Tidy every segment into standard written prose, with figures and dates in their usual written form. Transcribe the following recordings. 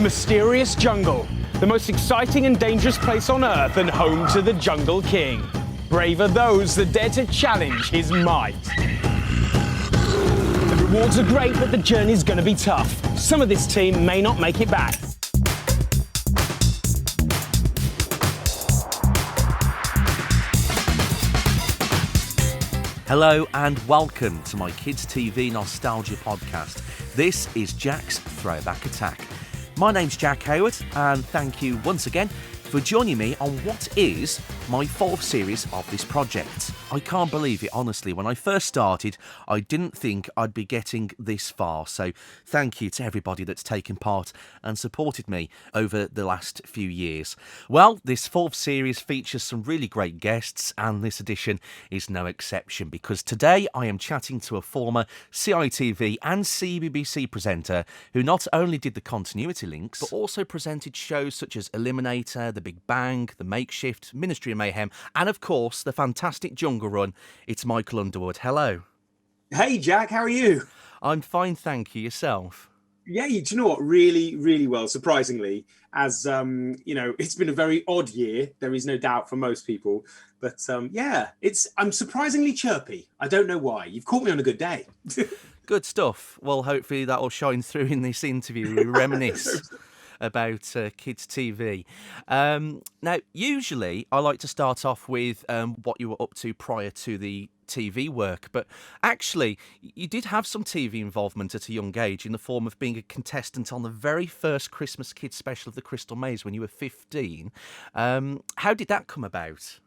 mysterious jungle, the most exciting and dangerous place on Earth and home to the Jungle King. Brave are those that dare to challenge his might. The rewards are great, but the journey's going to be tough. Some of this team may not make it back. Hello and welcome to my Kids TV Nostalgia podcast. This is Jack's Throwback Attack. My name's Jack Howard and thank you once again for joining me on what is my fourth series of this project. I can't believe it, honestly. When I first started, I didn't think I'd be getting this far. So thank you to everybody that's taken part and supported me over the last few years. Well, this fourth series features some really great guests, and this edition is no exception because today I am chatting to a former CITV and CBBC presenter who not only did the continuity links, but also presented shows such as Eliminator, The Big Bang, The Makeshift, Ministry of Mayhem, and of course, the fantastic Jungle Run. It's Michael Underwood. Hello. Hey, Jack, how are you? I'm fine, thank you. Yourself? Yeah, do you know what? Really, really well, surprisingly. As, it's been a very odd year. There is no doubt for most people. But, I'm surprisingly chirpy. I don't know why. You've caught me on a good day. Good stuff. Well, hopefully that will shine through in this interview. We reminisce about kids TV. Now, usually I like to start off with what you were up to prior to the TV work, but actually you did have some TV involvement at a young age in the form of being a contestant on the very first Christmas Kids special of the Crystal Maze when you were 15. How did that come about?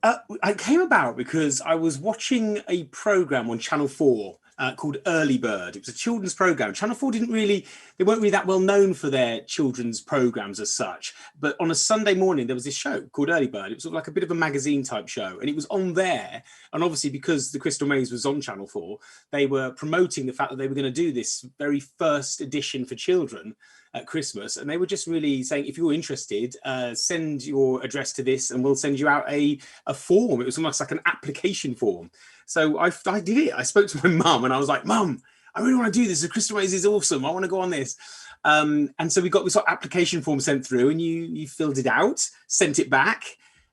It came about because I was watching a programme on Channel 4 called Early Bird. It was a children's programme. Channel 4 they weren't really that well known for their children's programmes as such. But on a Sunday morning, there was this show called Early Bird. It was sort of like a bit of a magazine type show. And it was on there. And obviously, because the Crystal Maze was on Channel 4, they were promoting the fact that they were going to do this very first edition for children at Christmas. And they were just really saying, if you're interested, send your address to this and we'll send you out a form. It was almost like an application form. So I did it. I spoke to my mum and I was like, Mum, I really want to do this. The Crystal Maze is awesome. I want to go on this. And so we got this application form sent through and you filled it out, sent it back.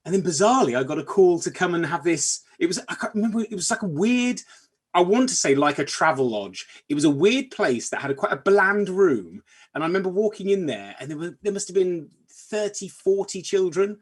And then bizarrely, I got a call to come and have this. I can't remember, it was like a weird, I want to say like a travel lodge. It was a weird place that had quite a bland room. And I remember walking in there and there must have been 30, 40 children.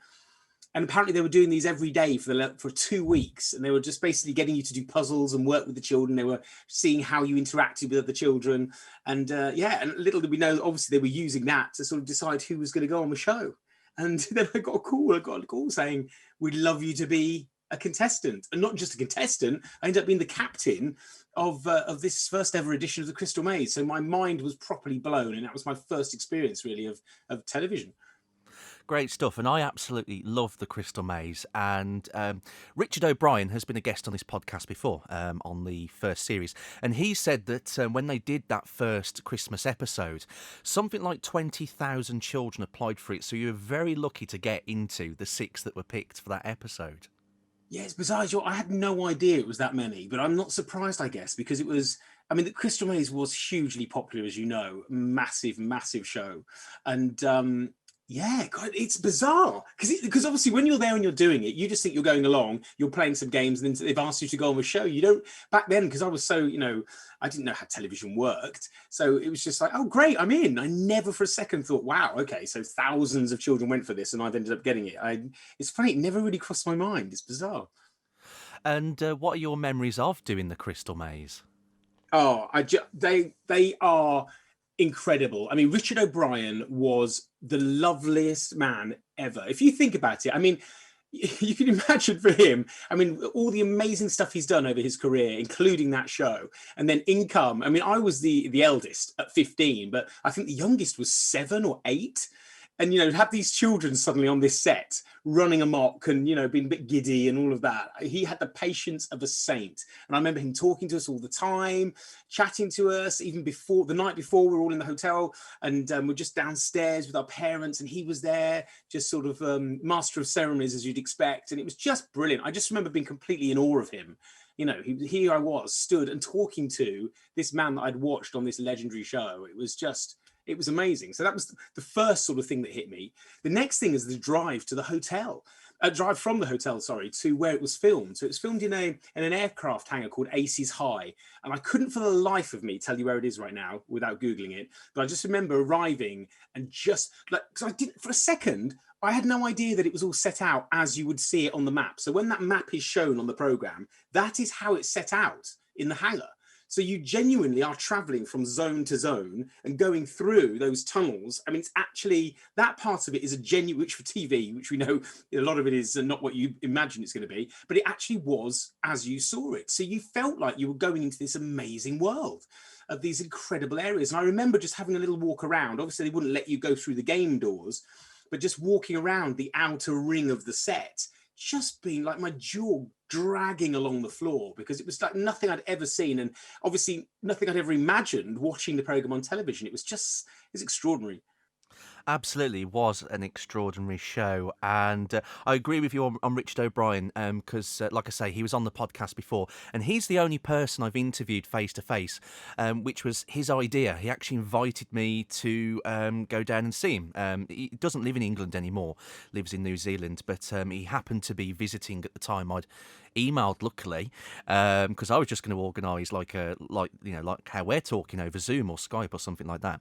And apparently they were doing these every day for 2 weeks. And they were just basically getting you to do puzzles and work with the children. They were seeing how you interacted with other children. And and little did we know, obviously they were using that to sort of decide who was going to go on the show. And then I got a call saying, we'd love you to be a contestant. And not just a contestant, I ended up being the captain of this first ever edition of the Crystal Maze. So my mind was properly blown. And that was my first experience really of television. Great stuff, and I absolutely love the Crystal Maze. And Richard O'Brien has been a guest on this podcast before, on the first series, and he said that when they did that first Christmas episode, something like 20,000 children applied for it. So you were very lucky to get into the 6 that were picked for that episode. Yeah, it's bizarre. I had no idea it was that many, but I'm not surprised, I guess, because the Crystal Maze was hugely popular, as you know, massive, massive show, and. Yeah, God, it's bizarre because obviously when you're there and you're doing it, you just think you're going along, you're playing some games, and then they've asked you to go on the show. You don't back then because I was so I didn't know how television worked, so it was just like, oh great, I'm in. I never for a second thought, wow, okay, so thousands of children went for this, and I've ended up getting it. It's funny, it never really crossed my mind. It's bizarre. And what are your memories of doing the Crystal Maze? Oh, they are incredible. I mean, Richard O'Brien was the loveliest man ever. If you think about it, I mean, you can imagine for him, I mean, all the amazing stuff he's done over his career, including that show, and then income. I mean, I was the eldest at 15, but I think the youngest was 7 or 8. And, have these children suddenly on this set running amok and, being a bit giddy and all of that. He had the patience of a saint. And I remember him talking to us all the time, chatting to us, even the night before we were all in the hotel and we're just downstairs with our parents and he was there, just sort of master of ceremonies as you'd expect. And it was just brilliant. I just remember being completely in awe of him. Here I was, stood and talking to this man that I'd watched on this legendary show. It was just It was amazing. So that was the first sort of thing that hit me. The next thing is the drive to the hotel. Drive from the hotel, sorry, to where it was filmed. So it was filmed in an aircraft hangar called Aces High, and I couldn't for the life of me tell you where it is right now without googling it. But I just remember arriving and just like, because I didn't for a second, I had no idea that it was all set out as you would see it on the map. So when that map is shown on the program, that is how it's set out in the hangar. So you genuinely are traveling from zone to zone and going through those tunnels. I mean, it's actually, that part of it is a genuine, which for TV, which we know a lot of it is not what you imagine it's going to be, but it actually was as you saw it. So you felt like you were going into this amazing world of these incredible areas. And I remember just having a little walk around. Obviously, they wouldn't let you go through the game doors, but just walking around the outer ring of the set, just being like my jaw dragging along the floor, because it was like nothing I'd ever seen, and obviously nothing I'd ever imagined watching the program on television. It's extraordinary. Absolutely was an extraordinary show, and I agree with you on Richard O'Brien, because like I say, he was on the podcast before, and he's the only person I've interviewed face to face, which was his idea. He actually invited me to go down and see him. He doesn't live in England anymore, lives in New Zealand, but he happened to be visiting at the time. I'd emailed, luckily, because I was just going to organise like how we're talking over Zoom or Skype or something like that,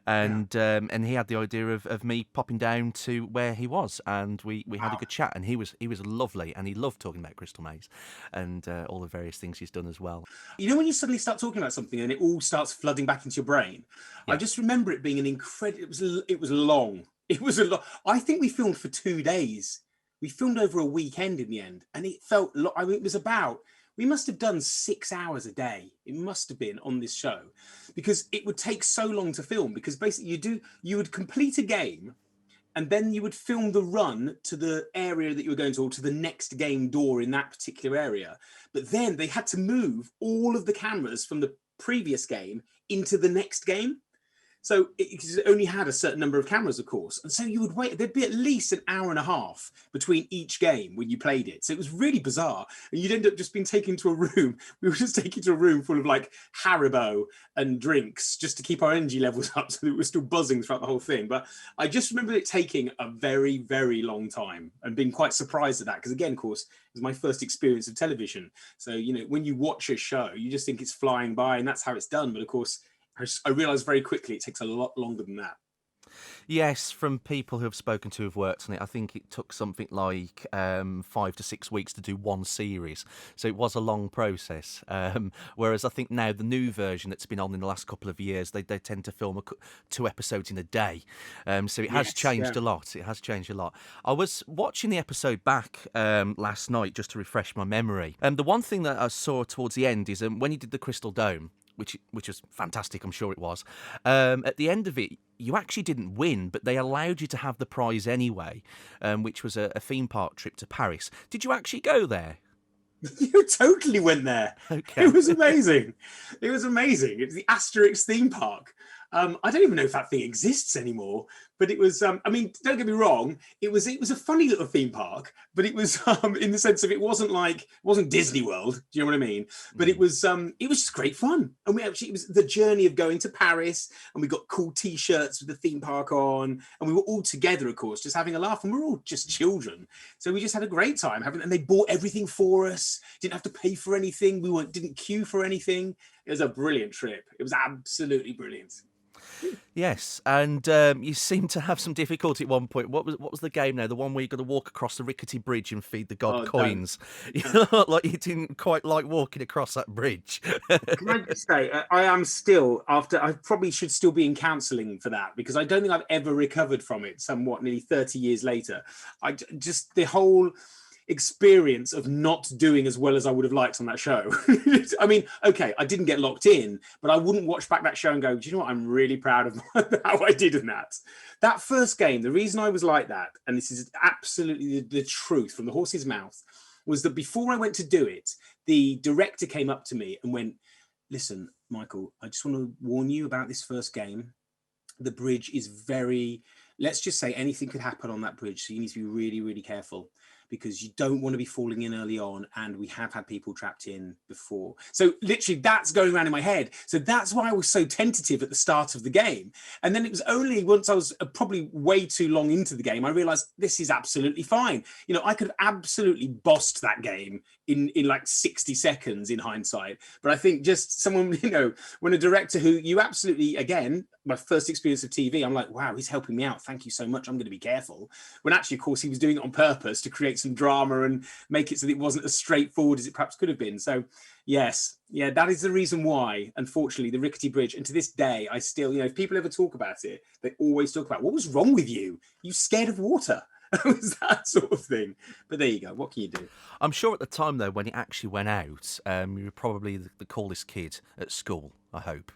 and he had the idea of me popping down to where he was, and we had a good chat, and he was lovely, and he loved talking about Crystal Maze and all the various things he's done as well. You know, when you suddenly start talking about something and it all starts flooding back into your brain, yeah. I just remember it being an incredible. It was long. It was a lot. I think we filmed for 2 days. We filmed over a weekend in the end, and it felt. I mean, it was about. We must have done 6 hours a day. It must have been on this show, because it would take so long to film. Because basically, you would complete a game, and then you would film the run to the area that you were going to, or to the next game door in that particular area. But then they had to move all of the cameras from the previous game into the next game. So it only had a certain number of cameras, of course. And so you would wait. There'd be at least an hour and a half between each game when you played it. So it was really bizarre. And you'd end up just being taken to a room. We were just taken to a room full of like Haribo and drinks just to keep our energy levels up so that we were still buzzing throughout the whole thing. But I just remember it taking a very, very long time and being quite surprised at that. Because again, of course, it was my first experience of television. So, you know, when you watch a show, you just think it's flying by and that's how it's done. But of course, I realised very quickly it takes a lot longer than that. Yes, from people who have spoken to who've worked on it, I think it took something like 5 to 6 weeks to do one series. So it was a long process. Whereas I think now the new version that's been on in the last couple of years, they tend to film 2 episodes in a day. So it has changed a lot. It has changed a lot. I was watching the episode back last night just to refresh my memory. The one thing that I saw towards the end is when you did the Crystal Dome, which was fantastic, I'm sure it was. At the end of it, you actually didn't win, but they allowed you to have the prize anyway, which was a theme park trip to Paris. Did you actually go there? You totally went there. Okay. It was amazing. It was amazing. It was the Asterix theme park. I don't even know if that thing exists anymore, but it was, I mean, don't get me wrong. It was a funny little theme park, but it was in the sense of it wasn't Disney World. Do you know what I mean? But it was just great fun. And it was the journey of going to Paris, and we got cool T-shirts with the theme park on, and we were all together, of course, just having a laugh, and we were all just children. So we just had a great time and they bought everything for us. Didn't have to pay for anything. Didn't queue for anything. It was a brilliant trip. It was absolutely brilliant. Yes, and you seem to have some difficulty at one point. What was the game now? The one where you've got to walk across the rickety bridge and feed the god coins. You look like you didn't quite like walking across that bridge. Can I just say, I am still, I probably should still be in counselling for that, because I don't think I've ever recovered from it somewhat nearly 30 years later. The whole experience of not doing as well as I would have liked on that show. I mean, okay, I didn't get locked in, but I wouldn't watch back that show and go, do you know what? I'm really proud of how I did in that. That first game, the reason I was like that, and this is absolutely the truth from the horse's mouth, was that before I went to do it, the director came up to me and went, listen, Michael, I just want to warn you about this first game. The bridge is let's just say anything could happen on that bridge. So you need to be really, really careful. because you don't want to be falling in early on, and we have had people trapped in before. So literally that's going around in my head. So that's why I was so tentative at the start of the game. And then it was only once I was probably way too long into the game, I realized this is absolutely fine. You know, I could have absolutely bossed that game in like 60 seconds in hindsight. But I think just someone, you know, when a director who you absolutely, again, my first experience of TV, I'm like, wow, he's helping me out. Thank you so much. I'm going to be careful. When actually, of course, he was doing it on purpose to create some drama and make it so that it wasn't as straightforward as it perhaps could have been. So yes, yeah, that is the reason why, unfortunately, the rickety bridge. And to this day, I still, you know, if people ever talk about it, they always talk about what was wrong with you? You scared of water? It was that sort of thing. But there you go. What can you do? I'm sure at the time, though, when it actually went out, you were probably the coolest kid at school, I hope.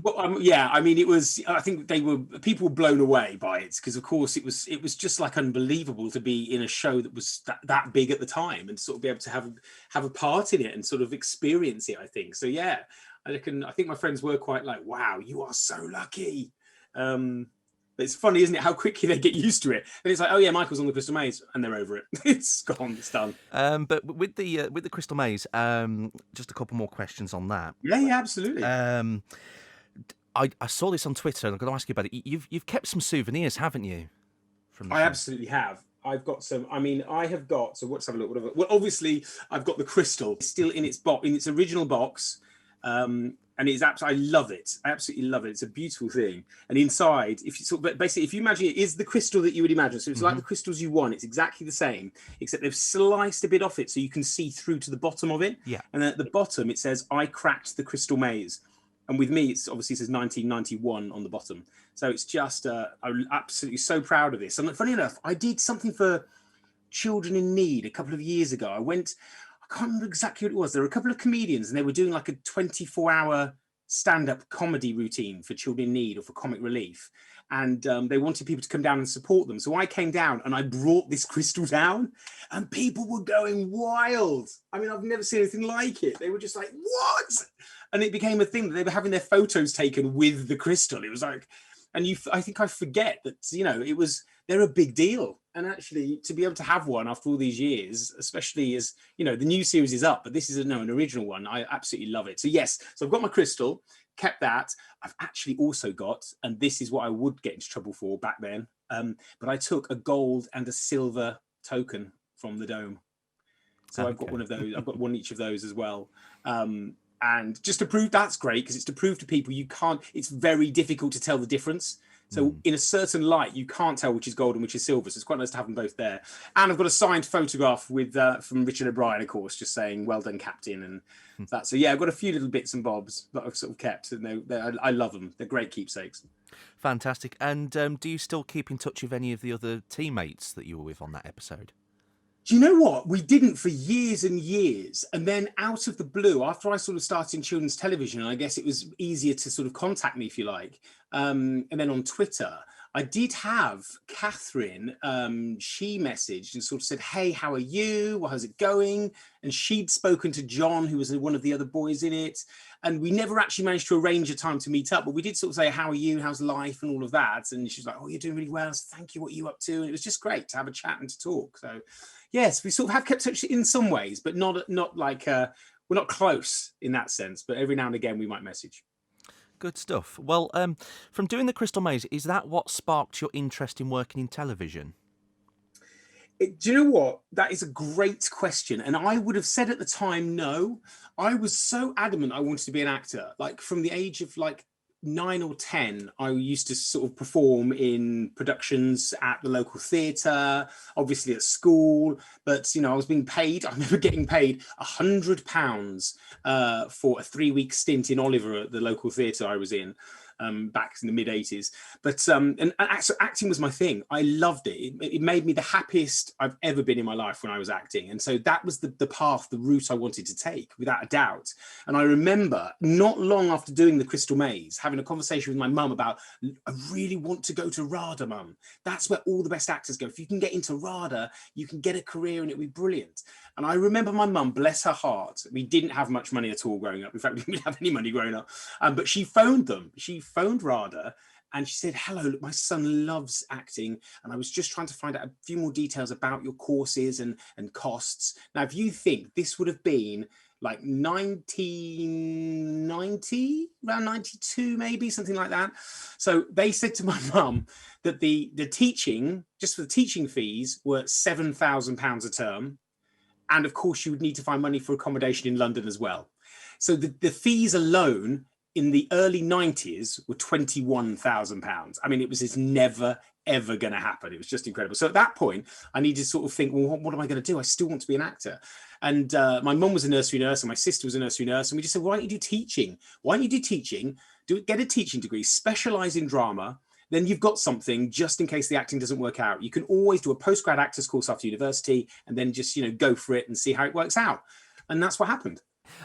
Well, yeah, I mean, it was. I think people were blown away by it because, of course, it was just like unbelievable to be in a show that was that big at the time and sort of be able to have a part in it and sort of experience it. I think so. Yeah, I think my friends were quite like, "Wow, you are so lucky." But it's funny, isn't it, how quickly they get used to it? And it's like, oh yeah, Michael's on the Crystal Maze, and they're over it. It's gone, it's done. But with the Crystal Maze, just a couple more questions on that. Yeah, absolutely. I saw this on Twitter, and I'm going to ask you about it. You've kept some souvenirs, haven't you? I absolutely have. I've got some. I mean, I have got. So let's have a look. Whatever. Well, obviously, I've got the crystal still in its original box. And it's absolutely, I love it. I absolutely love it. It's a beautiful thing. And inside, if you sort of, basically, if you imagine it is the crystal that you would imagine, so it's like the crystals you want. It's exactly the same, except they've sliced a bit off it so you can see through to the bottom of it. Yeah. And then at the bottom it says, "I cracked the crystal maze." And with me, it's obviously says 1991 on the bottom. So it's just, I'm absolutely so proud of this. And funny enough, I did something for children in need a couple of years ago. I can't remember exactly what it was. There were a couple of comedians and they were doing like a 24-hour stand-up comedy routine for children in need or for comic relief. And they wanted people to come down and support them. So I came down and I brought this crystal down and people were going wild. I mean, I've never seen anything like it. They were just like, what? And it became a thing that they were having their photos taken with the crystal. It was like, and I think I forget that, you know, they're a big deal. And actually, to be able to have one after all these years, especially as, you know, the new series is up, but this is an original one. I absolutely love it. So yes, so I've got my crystal, kept that. I've actually also got, and this is what I would get into trouble for back then, but I took a gold and a silver token from the dome. So I've got one of those. I've got one each of those as well. And just to prove, that's great, because it's to prove to people it's very difficult to tell the difference. So in a certain light, you can't tell which is gold and which is silver. So it's quite nice to have them both there. And I've got a signed photograph with from Richard O'Brien, of course, just saying, "Well done, Captain." And that. So yeah, I've got a few little bits and bobs that I've sort of kept. And I love them. They're great keepsakes. Fantastic. And do you still keep in touch with any of the other teammates that you were with on that episode? Do you know what? We didn't for years and years. And then out of the blue, after I sort of started in children's television, I guess it was easier to sort of contact me, if you like. And then on Twitter, I did have Catherine, she messaged and sort of said, "Hey, how are you? Well, how's it going?" And she'd spoken to John, who was one of the other boys in it. And we never actually managed to arrange a time to meet up, but we did sort of say, "How are you? How's life?" and all of that. And she's like, "Oh, you're doing really well. So thank you. What are you up to?" And it was just great to have a chat and to talk. So yes, we sort of have kept touch in some ways, but not like, we're not close in that sense, but every now and again we might message. Good stuff. Well, from doing the Crystal Maze, is that what sparked your interest in working in television? Do you know what? That is a great question. And I would have said at the time, no. I was so adamant I wanted to be an actor. Like from the age of like 9 or 10, I used to sort of perform in productions at the local theatre, obviously at school. But, you know, I was being paid. I remember getting paid £100 for a 3-week stint in Oliver at the local theatre I was in. Back in the mid-80s. But and acting was my thing. I loved it. It made me the happiest I've ever been in my life when I was acting. And so that was the path, the route I wanted to take, without a doubt. And I remember not long after doing the Crystal Maze, having a conversation with my mum about, "I really want to go to RADA, Mum. That's where all the best actors go. If you can get into RADA, you can get a career and it'll be brilliant." And I remember my mum, bless her heart, we didn't have much money at all growing up. In fact, we didn't have any money growing up. But she phoned them. She phoned RADA And she said, hello, look, my son loves acting. And I was just trying to find out a few more details about your courses and costs. Now, if you think this would have been like 1990, around 92, maybe something like that. So they said to my mum that the teaching, just for the teaching fees, were £7,000 a term. And of course, you would need to find money for accommodation in London as well. So the fees alone in the early 90s were £21,000. I mean, it was just never, ever going to happen. It was just incredible. So at that point, I needed to sort of think, well, what am I going to do? I still want to be an actor. And my mum was a nursery nurse and my sister was a nursery nurse. And we just said, why don't you do teaching? Why don't you do teaching? Get a teaching degree, specialize in drama. Then you've got something just in case the acting doesn't work out. You can always do a postgrad actors course after university and then just, go for it and see how it works out. And that's what happened.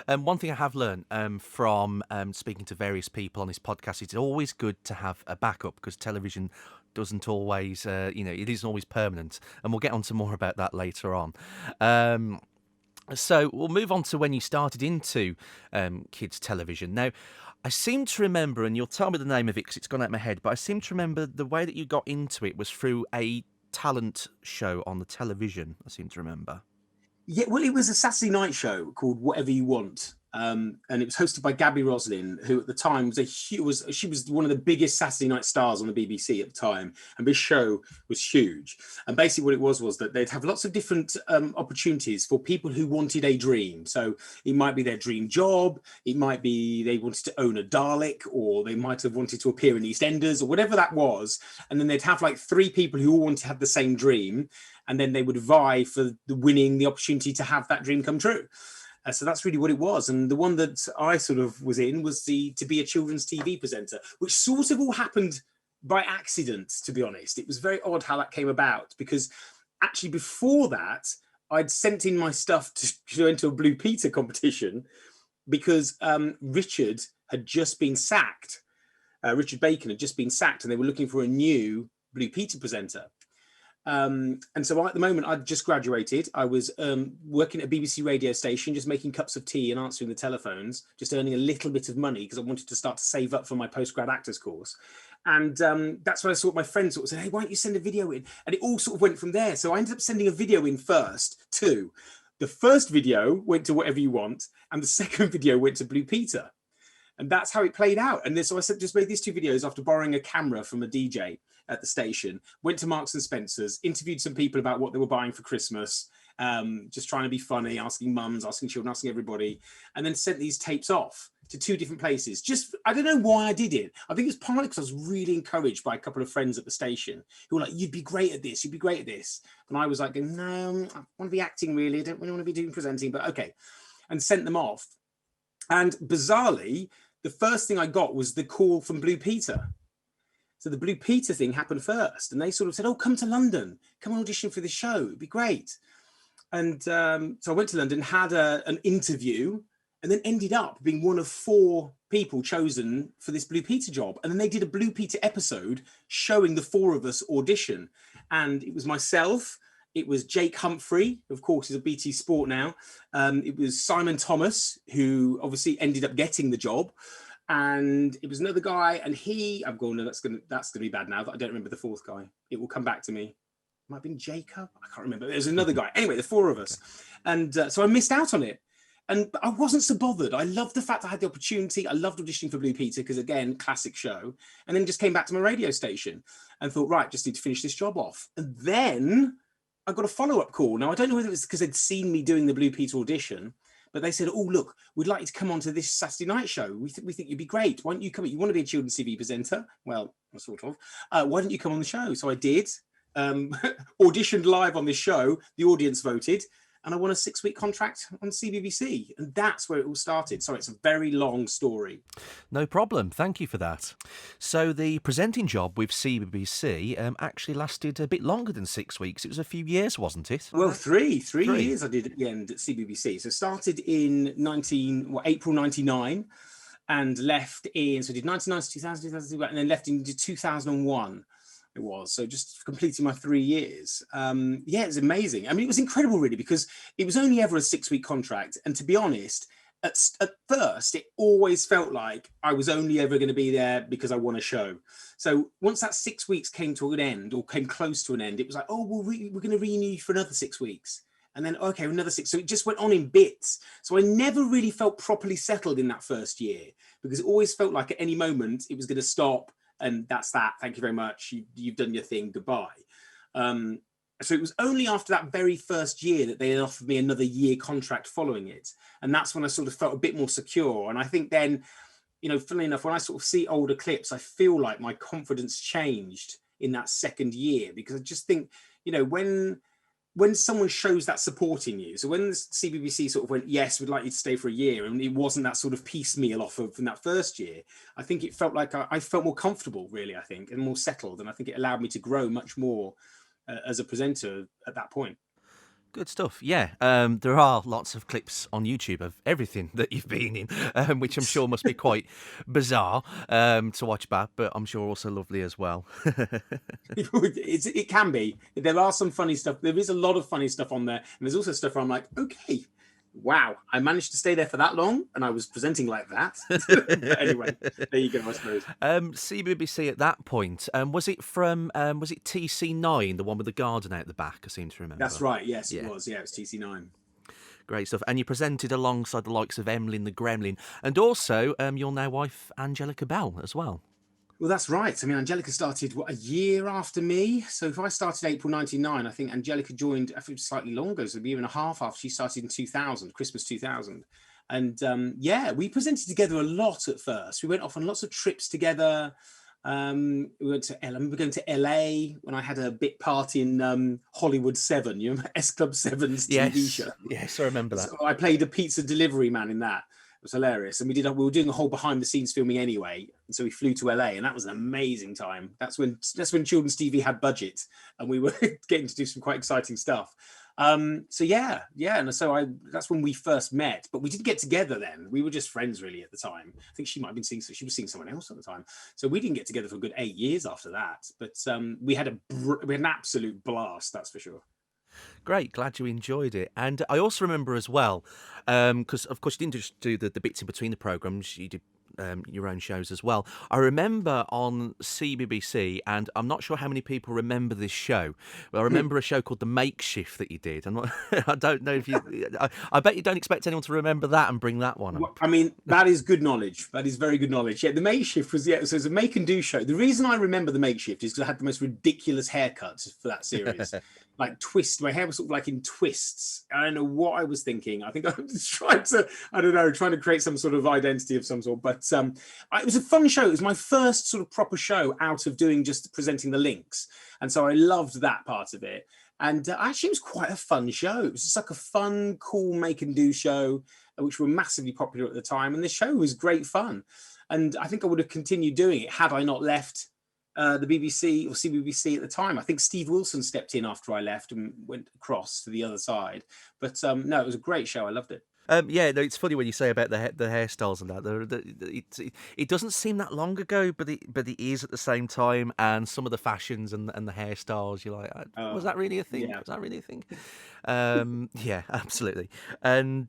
One thing I have learned from speaking to various people on this podcast, it's always good to have a backup because television doesn't always, it isn't always permanent. And we'll get on to more about that later on. So we'll move on to when you started into kids' television. Now, I seem to remember, and you'll tell me the name of it because it's gone out of my head, but I seem to remember the way that you got into it was through a talent show on the television, I seem to remember. Yeah, well, it was a Saturday night show called Whatever You Want. And it was hosted by Gabby Roslin, who at the time she was one of the biggest Saturday night stars on the BBC at the time. And this show was huge. And basically what it was that they'd have lots of different opportunities for people who wanted a dream. So it might be their dream job. It might be they wanted to own a Dalek, or they might have wanted to appear in EastEnders or whatever that was. And then they'd have like 3 people who all wanted to have the same dream. And then they would vie for winning the opportunity to have that dream come true. So that's really what it was. And the one that I sort of was in was to be a children's TV presenter, which sort of all happened by accident, to be honest. It was very odd how that came about, because actually before that, I'd sent in my stuff to enter a Blue Peter competition because Richard had just been sacked. Richard Bacon had just been sacked and they were looking for a new Blue Peter presenter. And so at the moment, I'd just graduated. I was working at a BBC radio station, just making cups of tea and answering the telephones, just earning a little bit of money because I wanted to start to save up for my postgrad actors course. And that's when I saw my friends sort of said, hey, why don't you send a video in? And it all sort of went from there. So I ended up sending a video in first too. The first video went to Whatever You Want, and the second video went to Blue Peter. And that's how it played out. And so I just made these 2 videos after borrowing a camera from a DJ at the station, went to Marks and Spencer's, interviewed some people about what they were buying for Christmas, just trying to be funny, asking mums, asking children, asking everybody, and then sent these tapes off to 2 different places. I don't know why I did it. I think it's partly because I was really encouraged by a couple of friends at the station who were like, you'd be great at this, you'd be great at this. And I was like, no, I want to be acting really. I don't really want to be doing presenting, but okay. And sent them off. And bizarrely, the first thing I got was the call from Blue Peter. So the Blue Peter thing happened first. And they sort of said, oh, come to London. Come and audition for the show. It'd be great. And so I went to London, had an interview, and then ended up being one of 4 people chosen for this Blue Peter job. And then they did a Blue Peter episode showing the 4 of us audition. And it was myself. It was Jake Humphrey, of course, he's a BT Sport now. It was Simon Thomas, who obviously ended up getting the job. And it was another guy, and I'm going, no, that's gonna be bad now that I don't remember the 4th guy. It will come back to me. It might have been Jacob. I can't remember. There's another guy. Anyway, the 4 of us. And so I missed out on it. And I wasn't so bothered. I loved the fact I had the opportunity. I loved auditioning for Blue Peter because, again, classic show. And then just came back to my radio station and thought, right, just need to finish this job off. And then I got a follow-up call. Now, I don't know whether it was because they'd seen me doing the Blue Peter audition, but they said, oh, look, we'd like you to come on to this Saturday night show. We think you'd be great. Why don't you come? You want to be a children's TV presenter? Well, sort of. Why don't you come on the show? So I did. Auditioned live on this show. The audience voted. And I won a 6-week contract on CBBC. And that's where it all started. So it's a very long story. No problem. Thank you for that. So the presenting job with CBBC actually lasted a bit longer than 6 weeks. It was a few years, wasn't it? Well, three years I did at the end at CBBC. So started in April 99 and left in, so I did 1990, 2000, 2002, and then left in 2001. It was, so just completing my 3 years. Yeah, it was amazing. I mean, it was incredible really, because it was only ever a 6-week contract, and to be honest, at first, it always felt like I was only ever going to be there because I won a show. So once that 6 weeks came to an end, or came close to an end, it was like, oh, well, we're going to renew you for another 6 weeks. And then, okay, another 6. So it just went on in bits. So I never really felt properly settled in that first year, because it always felt like at any moment it was going to stop. And that's that. Thank you very much. You've done your thing. Goodbye. So it was only after that very first year that they offered me another year contract following it. And that's when I sort of felt a bit more secure. And I think then, funnily enough, when I sort of see older clips, I feel like my confidence changed in that second year, because I just think, when someone shows that support in you, so when the CBBC sort of went, yes, we'd like you to stay for a year, and it wasn't that sort of piecemeal offer from that first year, I think it felt like I felt more comfortable, really, I think, and more settled. And I think it allowed me to grow much more as a presenter at that point. Good stuff. Yeah, there are lots of clips on YouTube of everything that you've been in, which I'm sure must be quite bizarre to watch back, but I'm sure also lovely as well. It can be. There are some funny stuff. There is a lot of funny stuff on there, and there's also stuff where I'm like, okay, wow, I managed to stay there for that long, and I was presenting like that. But anyway, there you go, I suppose. CBBC at that point, was it TC9, the one with the garden out the back? I seem to remember. That's right. Yes, yeah. It was. Yeah, it was TC9. Great stuff. And you presented alongside the likes of Emlyn the Gremlin, and also your now wife Angelica Bell as well. Well, that's right. I mean, Angelica started, a year after me? So if I started April 99, I think Angelica joined, I think, slightly longer, so a year and a half after. She started in 2000, Christmas 2000. And we presented together a lot at first. We went off on lots of trips together. We went to I remember going to LA when I had a bit part in Hollywood 7, you remember S Club 7's TV show? Yes, I remember that. So I played a pizza delivery man in that. It was hilarious. And we were doing a whole behind the scenes filming anyway. And so we flew to LA, and that was an amazing time. That's when children's TV had budget, and we were getting to do some quite exciting stuff. And so that's when we first met, but we didn't get together then. We were just friends really at the time. I think she might have been seeing she was seeing someone else at the time. So we didn't get together for a good 8 years after that. But we had an absolute blast, that's for sure. Great, glad you enjoyed it. And I also remember as well, because of course you didn't just do the bits in between the programmes, you did your own shows as well. I remember on CBBC, and I'm not sure how many people remember this show, but I remember a show called The Makeshift that you did. I don't know if you... I bet you don't expect anyone to remember that and bring that one up. Well, I mean, that is good knowledge. That is very good knowledge. Yeah, The Makeshift was, so it was a make and do show. The reason I remember The Makeshift is because I had the most ridiculous haircut for that series. Like twist, my hair was sort of like in twists. I don't know what I was thinking. I think I was trying to create some sort of identity of some sort. But it was a fun show. It was my first sort of proper show out of doing just presenting the links. And so I loved that part of it. And actually, it was quite a fun show. It was just like a fun, cool make and do show, which were massively popular at the time. And the show was great fun. And I think I would have continued doing it had I not left the BBC or CBBC at the time. I think Steve Wilson stepped in after I left and went across to the other side. But no, it was a great show. I loved it. It's funny when you say about the hairstyles and that. It doesn't seem that long ago, but it is at the same time. And some of the fashions and the hairstyles, you're like, was that really a thing? Yeah. Was that really a thing? Yeah, absolutely. And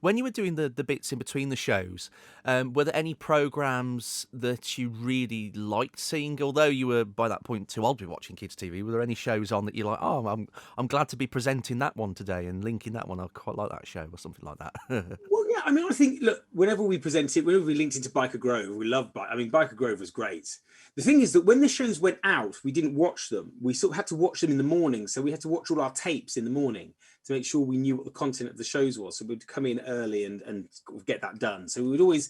when you were doing the bits in between the shows, were there any programmes that you really liked seeing? Although you were by that point too old to be watching kids' TV, were there any shows on that you're like, oh, I'm glad to be presenting that one today and linking that one? I quite like that show or something like that. Well, yeah, I mean, I think, look, whenever we linked into Biker Grove, we loved Biker Grove was great. The thing is that when the shows went out, we didn't watch them. We sort of had to watch them in the morning. So we had to watch all our tapes in the morning to make sure we knew what the content of the shows was. So we'd come in early and get that done. So it'd always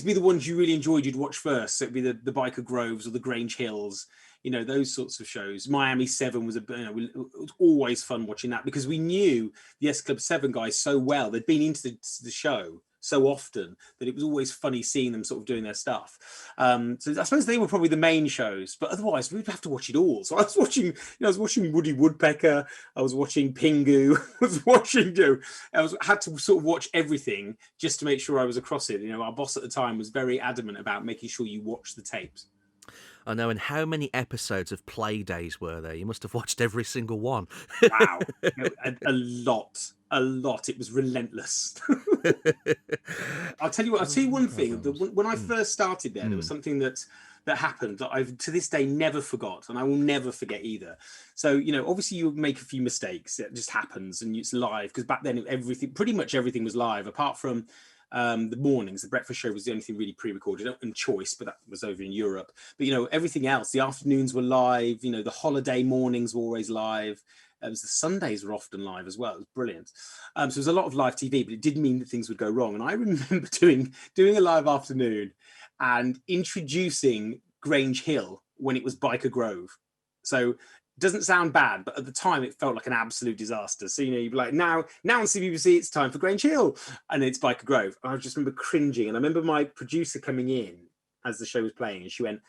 be the ones you really enjoyed, you'd watch first. So it'd be the Biker Groves or the Grange Hills, those sorts of shows. Miami 7 was it was always fun watching that because we knew the S Club 7 guys so well. They'd been into the show so often that it was always funny seeing them sort of doing their stuff. So I suppose they were probably the main shows, but otherwise we'd have to watch it all. So I was watching Woody Woodpecker, I was watching Pingu, had to sort of watch everything just to make sure I was across it. Our boss at the time was very adamant about making sure you watch the tapes. I know, and how many episodes of Play Days were there? You must have watched every single one. Wow, a lot, a lot. It was relentless. I'll tell you what. I'll tell you one thing. When I first started there was something that happened that I've to this day never forgot, and I will never forget either. So obviously you make a few mistakes. It just happens, and it's live because back then pretty much everything was live, apart from the mornings. The breakfast show was the only thing really pre-recorded, and Choice, but that was over in Europe. But everything else, the afternoons were live. The holiday mornings were always live. The Sundays were often live as well. It was brilliant. So there was a lot of live TV, but it did mean that things would go wrong. And I remember doing a live afternoon and introducing Grange Hill when it was Biker Grove. So it doesn't sound bad, but at the time it felt like an absolute disaster. So you'd be like, now on CBBC it's time for Grange Hill, and it's Biker Grove. And I just remember cringing, and I remember my producer coming in as the show was playing, and she went,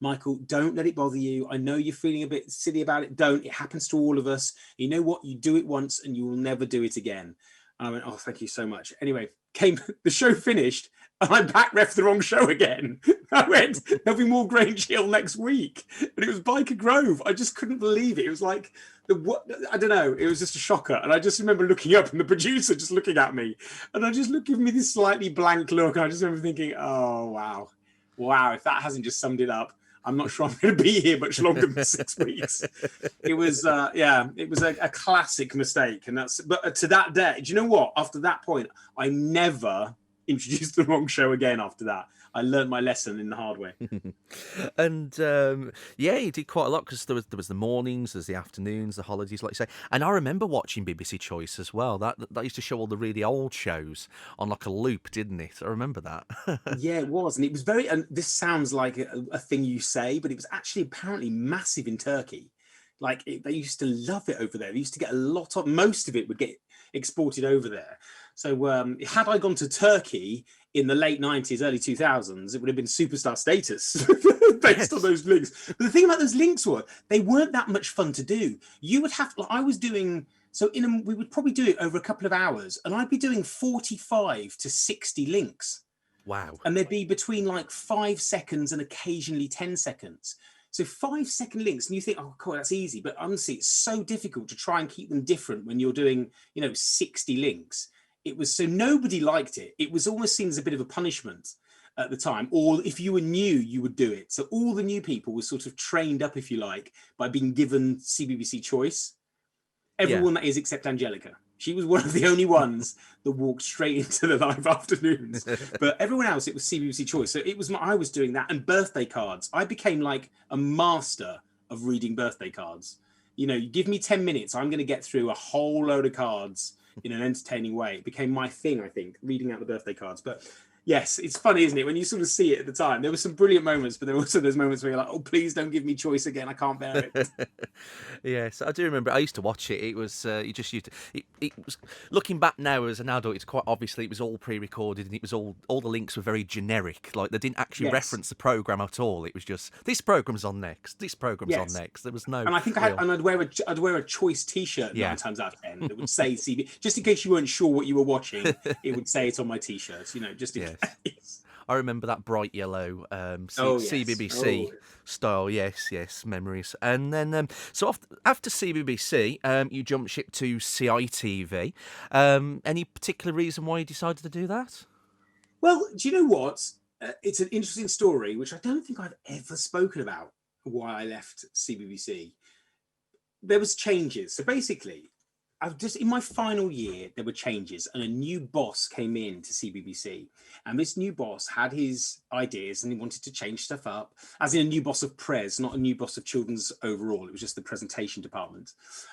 "Michael, don't let it bother you. I know you're feeling a bit silly about it. Don't. It happens to all of us. You know what? You do it once and you will never do it again." And I went, "Oh, thank you so much." Anyway, the show finished and I back ref the wrong show again. I went, "There'll be more Grange Hill next week." And it was Biker Grove. I just couldn't believe it. It was like, I don't know. It was just a shocker. And I just remember looking up and the producer just looking at me. And I just giving me this slightly blank look. And I just remember thinking, oh, wow. Wow, if that hasn't just summed it up, I'm not sure I'm going to be here much longer than 6 weeks. It was, it was a classic mistake. But to that day, do you know what? After that point, I never introduced the wrong show again after that. I learned my lesson in the hard way. And you did quite a lot, because there was the mornings, there's the afternoons, the holidays, like you say. And I remember watching BBC Choice as well. That used to show all the really old shows on like a loop, didn't it? I remember that. Yeah, it was. And it was very, and this sounds like a thing you say, but it was actually apparently massive in Turkey. Like they used to love it over there. They used to get most of it would get exported over there. So had I gone to Turkey in the late 90s, early 2000s, it would have been superstar status based on those links. But the thing about those links were, they weren't that much fun to do. You would have, I was doing, we would probably do it over a couple of hours, and I'd be doing 45 to 60 links. Wow. And they'd be between like 5 seconds and occasionally 10 seconds. So 5-second links, and you think, oh, cool, that's easy. But honestly, it's so difficult to try and keep them different when you're doing, 60 links. It was, so nobody liked it. It was almost seen as a bit of a punishment at the time. Or if you were new, you would do it. So all the new people were sort of trained up, if you like, by being given CBBC Choice. Everyone that is, except Angelica. She was one of the only ones that walked straight into the live afternoons. But everyone else, it was CBBC Choice. So I was doing that, and birthday cards. I became like a master of reading birthday cards. You give me 10 minutes, I'm going to get through a whole load of cards in an entertaining way. It became my thing, I think, reading out the birthday cards. But yes, it's funny, isn't it? When you sort of see it at the time, there were some brilliant moments, but there were also those moments where you're like, oh, please don't give me Choice again. I can't bear it. Yes, I do remember. I used to watch it. It was you just used to. It was, looking back now as an adult, it's quite obviously it was all pre-recorded, and it was all the links were very generic. Like they didn't actually reference the program at all. It was just this program's on next. This program's on next. There was no. And I think I'd wear a Choice T-shirt 9 times out of 10 that would say CB, just in case you weren't sure what you were watching. It would say it on my T-shirts. Just in case. I remember that bright yellow CBBC style. Yes, memories. And then, so after CBBC, you jumped ship to CITV. Any particular reason why you decided to do that? Well, do you know what? It's an interesting story, which I don't think I've ever spoken about, why I left CBBC. There was changes. So basically, in my final year, there were changes, and a new boss came in to CBBC. And this new boss had his ideas, and he wanted to change stuff up, as in a new boss of Prez, not a new boss of children's overall. It was just the presentation department.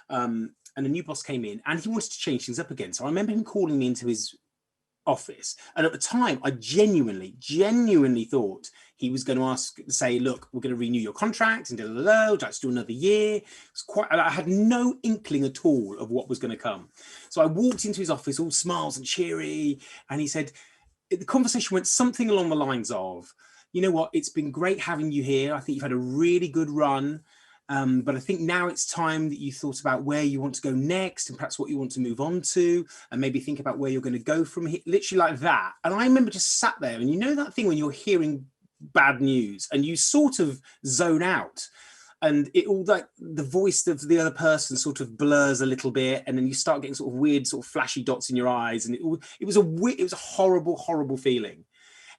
And a new boss came in, and he wanted to change things up again. So I remember him calling me into his office. And at the time, I genuinely thought he was going to say, look, we're going to renew your contract and would you like to do another year? I had no inkling at all of what was going to come. So I walked into his office all smiles and cheery. And he said, the conversation went something along the lines of, you know what, it's been great having you here. I think you've had a really good run. But I think now it's time that you thought about where you want to go next and perhaps what you want to move on to, and maybe think about where you're going to go from here, literally like that. And I remember just sat there, and that thing when you're hearing bad news, and you sort of zone out. And it all, like, the voice of the other person sort of blurs a little bit, and then you start getting sort of weird, sort of flashy dots in your eyes, and it was a horrible, horrible feeling.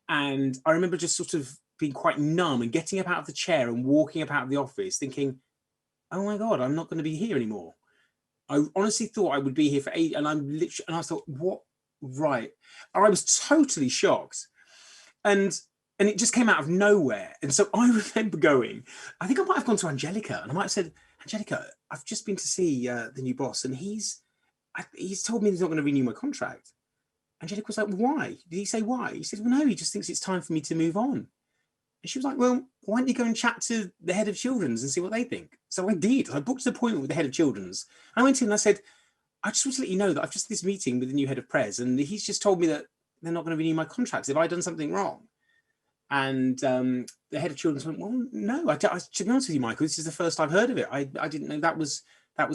And I remember just sort of being quite numb and getting up out of the chair and walking up out of the office, thinking, "Oh my God, I'm not going to be here anymore." I honestly thought I would be here for 8, and I thought, what? Right? I was totally shocked, and it just came out of nowhere. And so I remember going, I think I might have gone to Angelica, and I might have said, "Angelica, I've just been to see the new boss, and he's told me he's not going to renew my contract." Angelica was like, "Why? Did he say why?" He said, "Well, no, he just thinks it's time for me to move on." And she was like, "Well, why don't you go and chat to the head of children's and see what they think?" So I did. I booked an appointment with the head of children's. I went in and I said, "I just want to let you know that I've just had this meeting with the new head of Pres, and he's just told me that they're not going to renew my contracts. Have I done something wrong?" And the head of children's went, "Well, no, to be honest with you, Michael, this is the first I've heard of it. I didn't know that was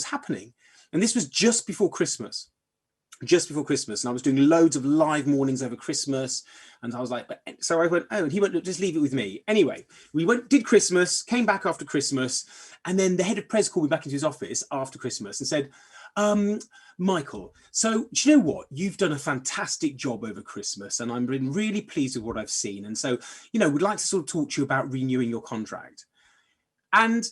happening." And this was just before Christmas. And I was doing loads of live mornings over Christmas, and I was like, so I went, "Oh," and he went, "Look, just leave it with me." Anyway, we did Christmas, came back after Christmas, and then the head of Pres called me back into his office after Christmas and said, "Michael, so do you know what? You've done a fantastic job over Christmas, and I've been really pleased with what I've seen. And so, we'd like to sort of talk to you about renewing your contract." And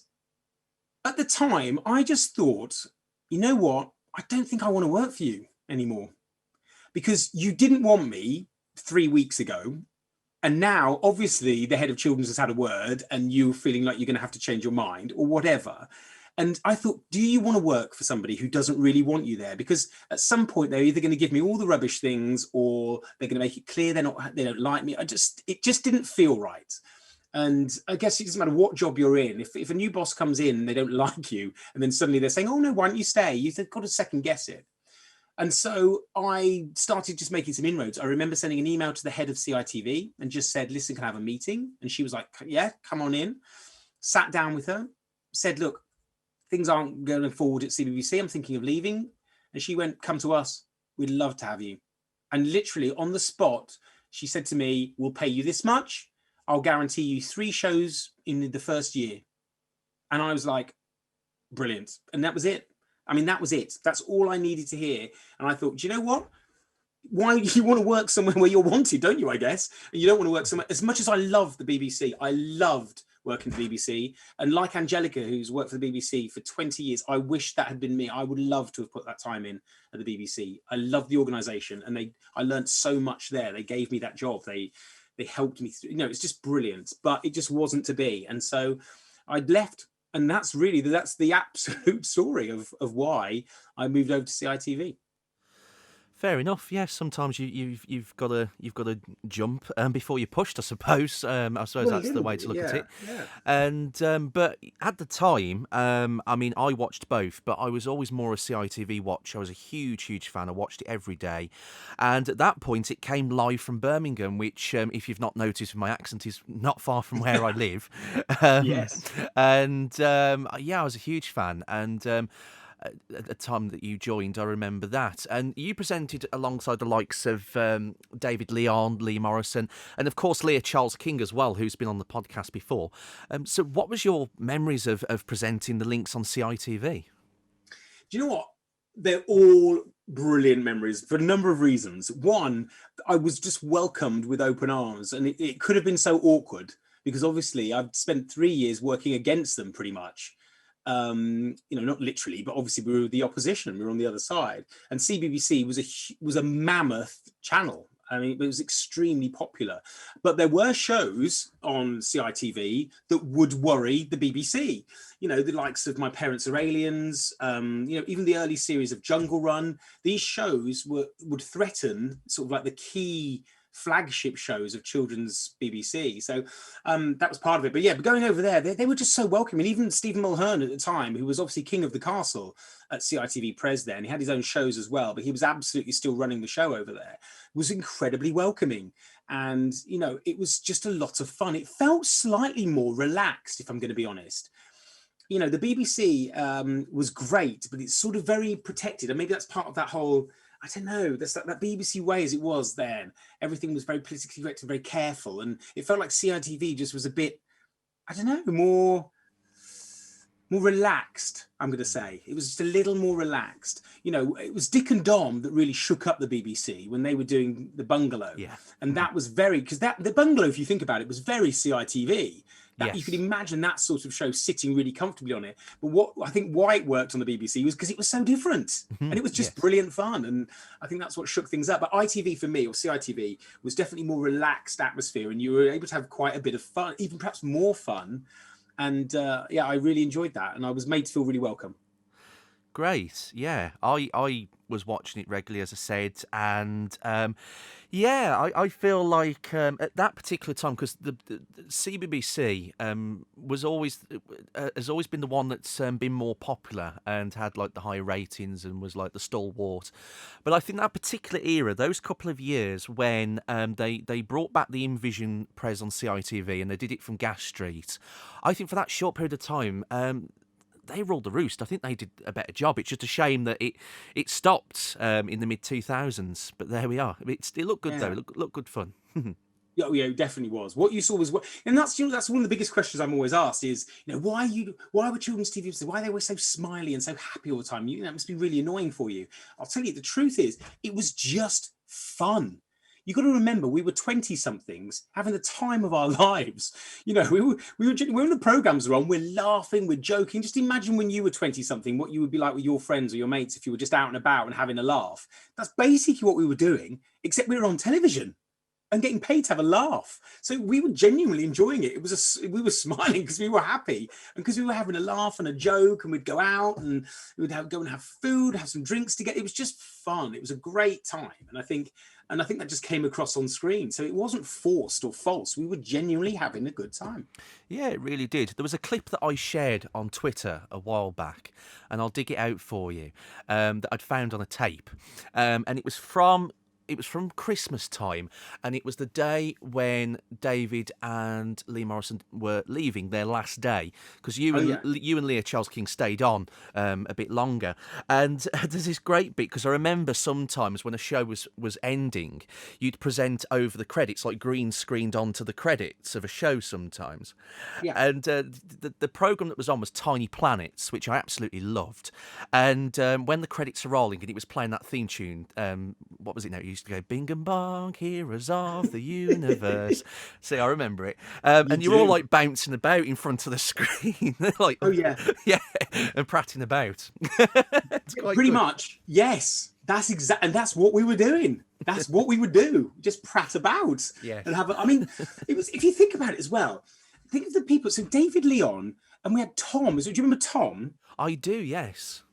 at the time, I just thought, you know what? I don't think I want to work for you anymore, because you didn't want me 3 weeks ago, and now obviously the head of children's has had a word, and you're feeling like you're going to have to change your mind or whatever. And I thought, do you want to work for somebody who doesn't really want you there? Because at some point they're either going to give me all the rubbish things, or they're going to make it clear they don't like me. It just didn't feel right. And I guess it doesn't matter what job you're in. If a new boss comes in and they don't like you, and then suddenly they're saying, "Oh no, why don't you stay?" You've got to second guess it. And so I started just making some inroads. I remember sending an email to the head of CITV and just said, "Listen, can I have a meeting?" And she was like, "Yeah, come on in." Sat down with her, said, "Look, things aren't going forward at CBBC. I'm thinking of leaving." And she went, "Come to us. We'd love to have you." And literally on the spot, she said to me, "We'll pay you this much. I'll guarantee you 3 shows in the first year." And I was like, brilliant. And that was it. I mean, that was it. That's all I needed to hear. And I thought, do you know what? Why you want to work somewhere where you're wanted, don't you, I guess? And you don't want to work somewhere. As much as I love the BBC, I loved working for the BBC. And like Angelica, who's worked for the BBC for 20 years, I wish that had been me. I would love to have put that time in at the BBC. I love the organisation, and I learned so much there. They gave me that job. They helped me through, it's just brilliant, but it just wasn't to be. And so I'd left. And that's the absolute story of why I moved over to CITV. Fair enough. Yes, sometimes you've got to jump before you're pushed, I suppose. I suppose that's the way to look at it. Yeah. And but at the time, I mean, I watched both, but I was always more a CITV watcher. I was a huge fan. I watched it every day, and at that point, it came live from Birmingham, which, if you've not noticed, my accent is not far from where I live. Yes. And yeah, I was a huge fan, and. At the time that you joined, I remember that. And you presented alongside the likes of David Leon, Lee Morrison, and of course Leah Charles King as well, who's been on the podcast before. So what was your memories of presenting the links on CITV? Do you know what? They're all brilliant memories for a number of reasons. One, I was just welcomed with open arms, and it could have been so awkward because obviously I've spent 3 years working against them pretty much. Not literally, but obviously we were the opposition. We were on the other side, and CBBC was a mammoth channel. I mean, it was extremely popular, but there were shows on CITV that would worry the BBC. The likes of My Parents Are Aliens. Even the early series of Jungle Run. These shows would threaten sort of like the key flagship shows of children's BBC. So that was part of it. But yeah, but going over there, they were just so welcoming. Even Stephen Mulhern at the time, who was obviously king of the castle at CITV Pres then, he had his own shows as well, but he was absolutely still running the show over there, was incredibly welcoming. And, it was just a lot of fun. It felt slightly more relaxed, if I'm going to be honest. The BBC was great, but it's sort of very protected. And maybe that's part of that whole, I don't know, there's that BBC way as it was then. Everything was very politically correct and very careful, and it felt like CITV just was a bit, I don't know, more relaxed, I'm going to say. It was just a little more relaxed. You know, it was Dick and Dom that really shook up the BBC when they were doing The Bungalow. Yeah. And that was very, because The Bungalow, if you think about it, was very CITV. Yes. You could imagine that sort of show sitting really comfortably on it. But what I think why it worked on the BBC was because it was so different. And it was just brilliant fun. And I think that's what shook things up. But ITV for me, or CITV, was definitely more relaxed atmosphere. And you were able to have quite a bit of fun, even perhaps more fun. And yeah, I really enjoyed that, and I was made to feel really welcome. Great, yeah. I was watching it regularly, as I said, and yeah, I feel like at that particular time, because the CBBC was always has always been the one that's been more popular and had like the high ratings and was like the stalwart. But I think that particular era, those couple of years when they brought back the InVision Prez on CITV and they did it from Gas Street, I think for that short period of time, they ruled the roost. I think they did a better job. It's just a shame that it stopped in the mid-2000s. But there we are. It looked good, though. It looked good fun. Yeah, it definitely was. What you saw was what, and that's that's one of the biggest questions I'm always asked is, why were children's TV, why they were so smiley and so happy all the time? That must be really annoying for you. I'll tell you, the truth is, it was just fun. You got to remember, we were 20-somethings having the time of our lives. We were when the programs are on, we're laughing, we're joking. Just imagine when you were 20-something, what you would be like with your friends or your mates if you were just out and about and having a laugh. That's basically what we were doing, except we were on television and getting paid to have a laugh. So we were genuinely enjoying it. We were smiling because we were happy and because we were having a laugh and a joke, and we'd go out and we'd go and have food, have some drinks together. It was just fun. It was a great time. And I think that just came across on screen. So it wasn't forced or false. We were genuinely having a good time. Yeah, it really did. There was a clip that I shared on Twitter a while back, and I'll dig it out for you, that I'd found on a tape. And it was from Christmas time, and it was the day when David and Lee Morrison were leaving, their last day, because you and Leah Charles King stayed on a bit longer. And there's this great bit, because I remember sometimes when a show was ending, you'd present over the credits, like green screened onto the credits of a show sometimes. Yeah. And the programme that was on was Tiny Planets, which I absolutely loved. And when the credits are rolling and it was playing that theme tune, what was it now? It used to go, bing and bong, heroes of the universe. See, I remember it. And you're all like bouncing about in front of the screen. Like, oh, yeah. Yeah, and prattling about. It's quite pretty good. Much, yes. That's exactly, and that's what we were doing. That's what we would do. Just prat about. Yeah. And it was, if you think about it as well, think of the people. So David Leon, and we had Tom. Do you remember Tom? I do, yes.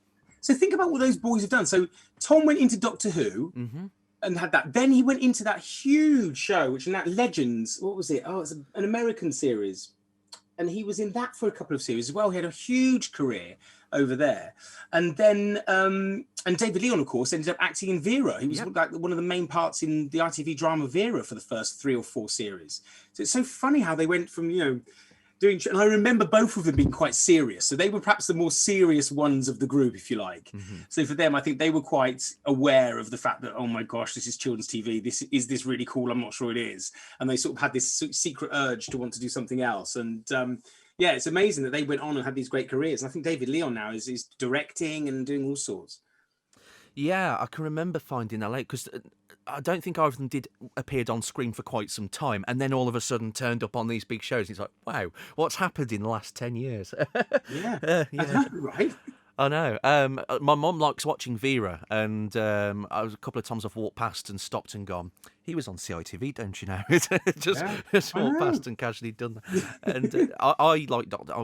So think about what those boys have done. So Tom went into Doctor Who. Mm-hmm. And had that. Then he went into that huge show, which in that Legends, what was it? Oh, it's an American series. And he was in that for a couple of series as well. He had a huge career over there. And then, and David Leon, of course, ended up acting in Vera. He was like one of the main parts in the ITV drama Vera for the first 3 or 4 series. So it's so funny how they went from, doing, and I remember both of them being quite serious. So they were perhaps the more serious ones of the group, if you like. Mm-hmm. So for them, I think they were quite aware of the fact that, oh my gosh, this is children's TV. Is this really cool? I'm not sure it is. And they sort of had this secret urge to want to do something else. And yeah, it's amazing that they went on and had these great careers. And I think David Leon now is directing and doing all sorts. Yeah, I can remember finding that late, because I don't think either of them appeared on screen for quite some time, and then all of a sudden turned up on these big shows. It's like, wow, what's happened in the last 10 years? Yeah, right. I know. My mum likes watching Vera, and I was a couple of times I've walked past and stopped and gone, he was on CITV, don't you know? just walked past and casually done that. And I like Doctor.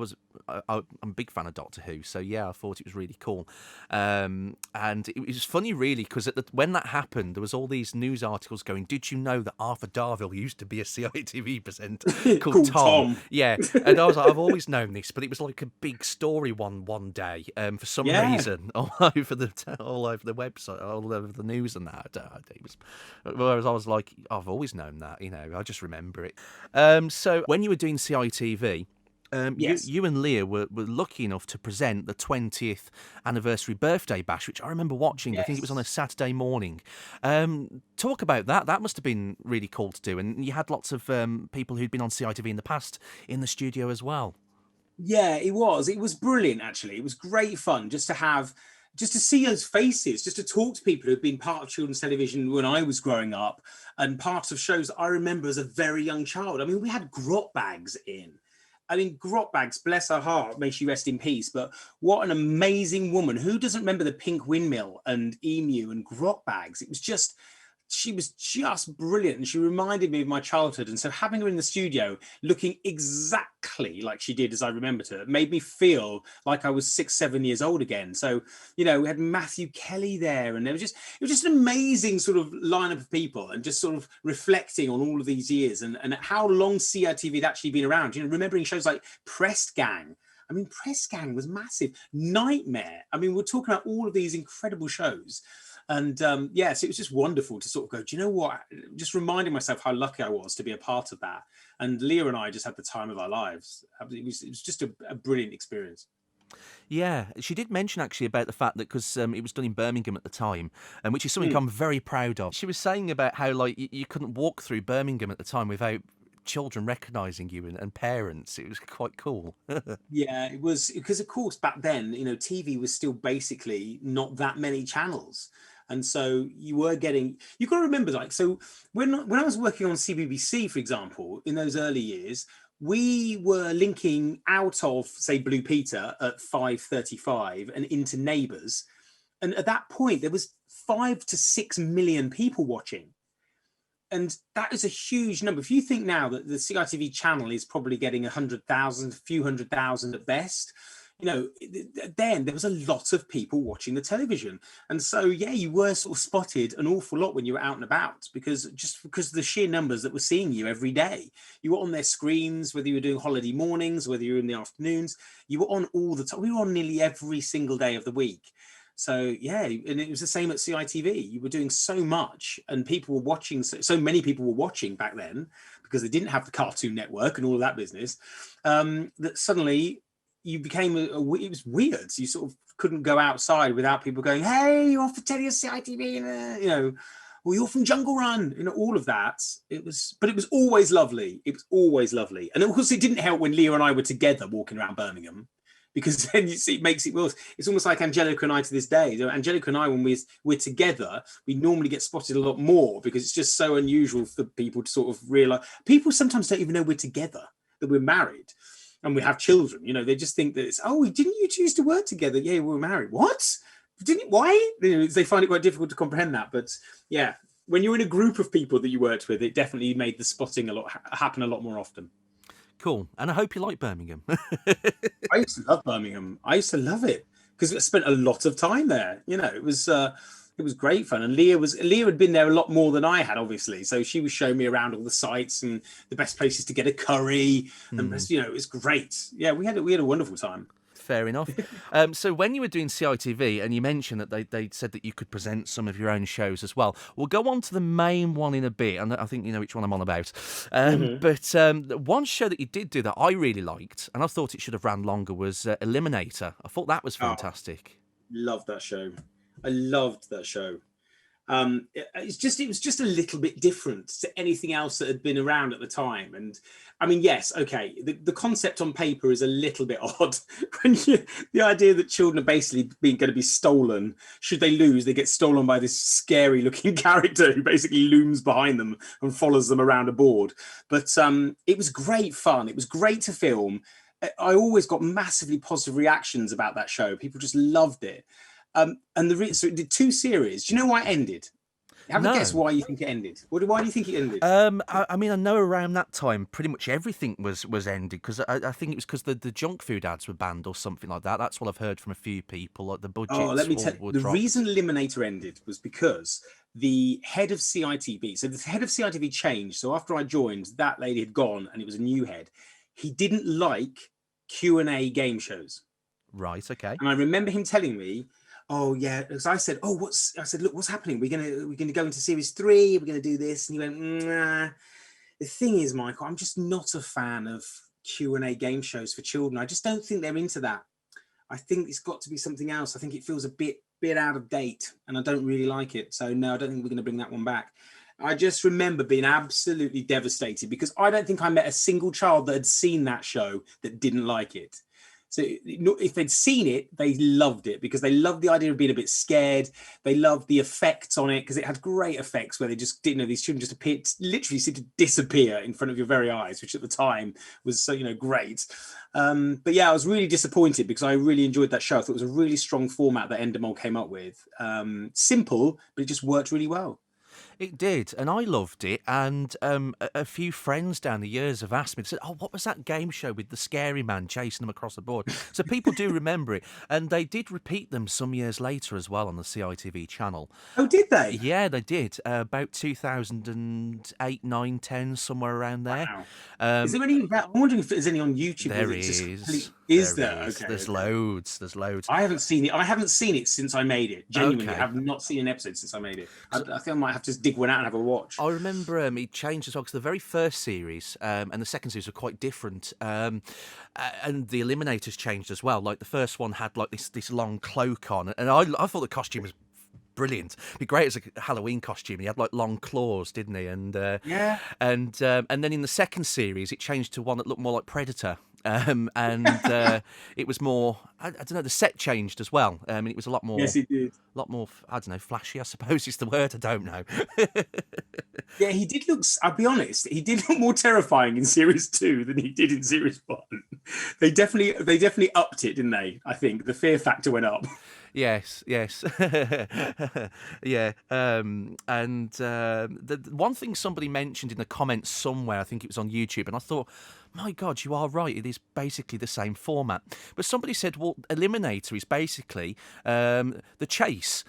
I'm a big fan of Doctor Who, so yeah, I thought it was really cool. And it was funny, really, because when that happened, there was all these news articles going, did you know that Arthur Darvill used to be a CITV presenter called Tom? Yeah, and I was like, I've always known this, but it was like a big story one day for some reason all over the website, all over the news and that. Whereas I was like, I've always known that, I just remember it. So when you were doing CITV, Yes. You and Leah were lucky enough to present the 20th anniversary birthday bash, which I remember watching. I think it was on a Yes. Saturday morning. Talk about that. That must have been really cool to do. And you had lots of people who'd been on CITV in the past in the studio as well. Yeah, it was. It was brilliant, actually. It was great fun just to see those faces, just to talk to people who've been part of children's television when I was growing up and parts of shows that I remember as a very young child. I mean, we had Grot Bags in. I mean, Grot Bags, bless her heart, may she rest in peace. But what an amazing woman. Who doesn't remember the Pink Windmill and Emu and Grot Bags? She was just brilliant, and she reminded me of my childhood. And so having her in the studio looking exactly like she did as I remembered her made me feel like I was 6, 7 years old again. So, you know, we had Matthew Kelly there, and it was just an amazing sort of lineup of people, and just sort of reflecting on all of these years and how long CITV had actually been around. You know, remembering shows like Press Gang. I mean, Press Gang was massive. Nightmare. I mean, we're talking about all of these incredible shows. And yes, it was just wonderful to sort of go, do you know what? Just reminding myself how lucky I was to be a part of that. And Leah and I just had the time of our lives. It was just a brilliant experience. Yeah, she did mention actually about the fact that because it was done in Birmingham at the time, and which is something I'm very proud of. She was saying about how like you couldn't walk through Birmingham at the time without children recognising you and parents. It was quite cool. Yeah, it was because, of course, back then, you know, TV was still basically not that many channels. And so you've got to remember, like, so when I was working on CBBC, for example, in those early years, we were linking out of, say, Blue Peter at 5:35 and into Neighbours. And at that point, there was 5 to 6 million people watching. And that is a huge number. If you think now that the CITV channel is probably getting 100,000, a few 100,000 at best, you know, then there was a lot of people watching the television. And so, yeah, you were sort of spotted an awful lot when you were out and about, because of the sheer numbers that were seeing you every day. You were on their screens, whether you were doing holiday mornings, whether you were in the afternoons, you were on all the time. We were on nearly every single day of the week. So yeah, and it was the same at CITV. You were doing so much, and people were watching. So many people were watching back then because they didn't have the Cartoon Network and all of that business. That suddenly you became it was weird. So you sort of couldn't go outside without people going, "Hey, you're off for telling us CITV," you know, or "You're from Jungle Run," you know, all of that. But it was always lovely. It was always lovely, and of course, it didn't help when Leah and I were together walking around Birmingham, because then you see it makes it worse. It's almost like Angelica and I to this day. Angelica and I, when we're together, we normally get spotted a lot more because it's just so unusual for people to sort of realize. People sometimes don't even know we're together, that we're married and we have children. You know, they just think that it's, oh, didn't you choose to work together? Yeah, we were married. What? Why? You know, they find it quite difficult to comprehend that. But yeah, when you're in a group of people that you worked with, it definitely made the spotting happen a lot more often. Cool. And I hope you like Birmingham. I used to love Birmingham. I used to love it because I spent a lot of time there. You know, it was great fun. And Leah had been there a lot more than I had, obviously. So she was showing me around all the sites and the best places to get a curry. And you know, it was great. Yeah, we had a wonderful time. Fair enough. So when you were doing CITV, and you mentioned that they said that you could present some of your own shows as well. We'll go on to the main one in a bit, and I think you know which one I'm on about. But one show that you did do that I really liked, and I thought it should have ran longer, was Eliminator. I thought that was fantastic. Loved that show. I loved that show. It was just a little bit different to anything else that had been around at the time. And I mean, yes, okay, the concept on paper is a little bit odd. The idea that children are basically going to be stolen. Should they lose, they get stolen by this scary looking character who basically looms behind them and follows them around a board. But it was great fun. It was great to film. I always got massively positive reactions about that show. People just loved it. So it did 2 series. Do you know why it ended? Have a guess why you think it ended. Why do you think it ended? I mean, I know around that time, pretty much everything was ended, because I think it was because the junk food ads were banned or something like that. That's what I've heard from a few people. Like the budgets. Oh, let me tell you. The reason Eliminator ended was because the head of CITV. So the head of CITV changed. So after I joined, that lady had gone, and it was a new head. He didn't like Q&A game shows. Right. Okay. And I remember him telling me, oh yeah, because I said, look, what's happening? We're gonna go into series 3. We're gonna do this, and he went, nah. The thing is, Michael, I'm just not a fan of Q&A game shows for children. I just don't think they're into that. I think it's got to be something else. I think it feels a bit out of date, and I don't really like it. So no, I don't think we're going to bring that one back. I just remember being absolutely devastated because I don't think I met a single child that had seen that show that didn't like it. So if they'd seen it, they loved it because they loved the idea of being a bit scared. They loved the effects on it because it had great effects where they just didn't know, these children just appeared, literally seemed to disappear in front of your very eyes, which at the time was so, great. But yeah, I was really disappointed because I really enjoyed that show. I thought it was a really strong format that Endemol came up with. Simple, but it just worked really well. It did, and I loved it. And a few friends down the years have asked me, they said, "Oh, what was that game show with the scary man chasing them across the board?" So people do remember it, and they did repeat them some years later as well on the CITV channel. Oh, did they? Yeah, they did. About 2008, 9, 10, somewhere around there. Wow. Is there any? I'm wondering if there's any on YouTube. There is. Is there? Okay. There's loads. There's loads. I haven't seen it. I haven't seen it since I made it. Genuinely, Okay. I have not seen an episode since I made it. I think I might have to dig one out and have a watch. I remember it changed as well because the very first series and the second series were quite different, and the Eliminators changed as well. Like the first one had like this long cloak on, and I thought the costume was brilliant. It'd be great as a Halloween costume. He had like long claws, didn't he? And yeah. And then in the second series, it changed to one that looked more like Predator. And it was more, I don't know, the set changed as well. And it was a lot more. Yes, it did. A lot more, I don't know, flashy, I suppose is the word. I don't know. Yeah, he did look, I'll be honest, he did look more terrifying in series 2 than he did in series 1. They definitely upped it, didn't they? I think the fear factor went up. Yes. Yeah. The one thing somebody mentioned in the comments somewhere, I think it was on YouTube, and I thought, my God, you are right. It is basically the same format. But somebody said, well, Eliminator is basically the chase,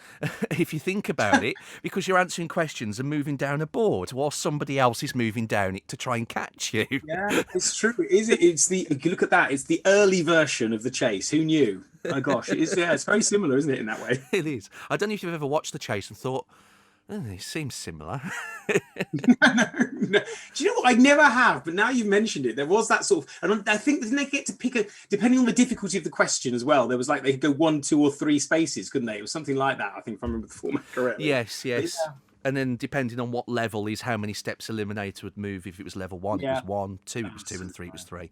if you think about it, because you're answering questions and moving down a board while somebody else is moving down it to try and catch you. Yeah, it's true. It's if you look at that, it's the early version of the chase. Who knew? My gosh, it is. Yeah, it's very similar, isn't it, in that way? It is. I don't know if you've ever watched The Chase and thought, it seems similar. No. Do you know what? I never have, but now you've mentioned it, there was that sort of, and I think didn't they get to pick depending on the difficulty of the question as well. There was like they could go 1, 2, or 3 spaces, couldn't they? It was something like that. I think if I remember the format correctly. Yes. Yeah. And then depending on what level is how many steps Eliminator would move. If it was level 1, it was 1, 2, it was 2, and 3, it was 3.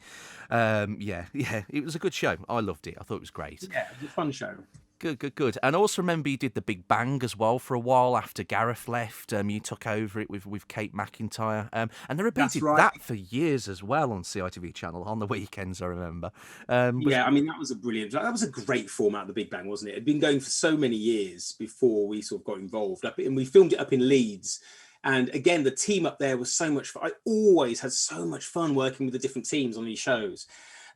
Yeah. It was a good show. I loved it. I thought it was great. Yeah, it was a fun show. Good. And I also remember you did the Big Bang as well for a while after Gareth left. You took over it with Kate McIntyre. And they repeated that for years as well on CITV channel on the weekends, I remember. Yeah, I mean, that was a great format, the Big Bang, wasn't it? It had been going for so many years before we sort of got involved. And we filmed it up in Leeds. And again, the team up there was so much fun. I always had so much fun working with the different teams on these shows.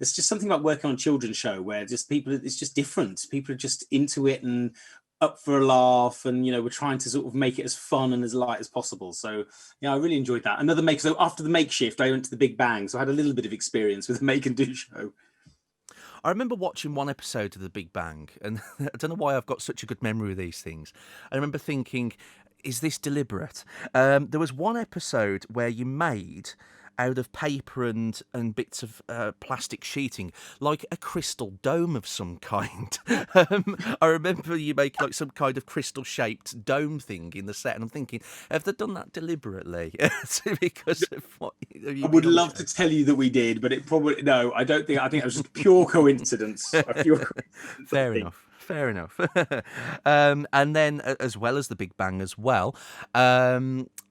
It's just something about working on a children's show where it's just different. People are just into it and up for a laugh, and we're trying to sort of make it as fun and as light as possible. So yeah, I really enjoyed that. So after the makeshift, I went to the Big Bang, so I had a little bit of experience with the make and do show. I remember watching one episode of The Big Bang, and I don't know why I've got such a good memory of these things. I remember thinking, is this deliberate? There was one episode where you made out of paper and bits of plastic sheeting, like a crystal dome of some kind. I remember you making like some kind of crystal-shaped dome thing in the set, and I'm thinking, have they done that deliberately? Because of what I would love to tell you that we did, but no, I don't think. I think it was just pure coincidence. Fair enough. Fair enough. And then, as well as the Big Bang as well,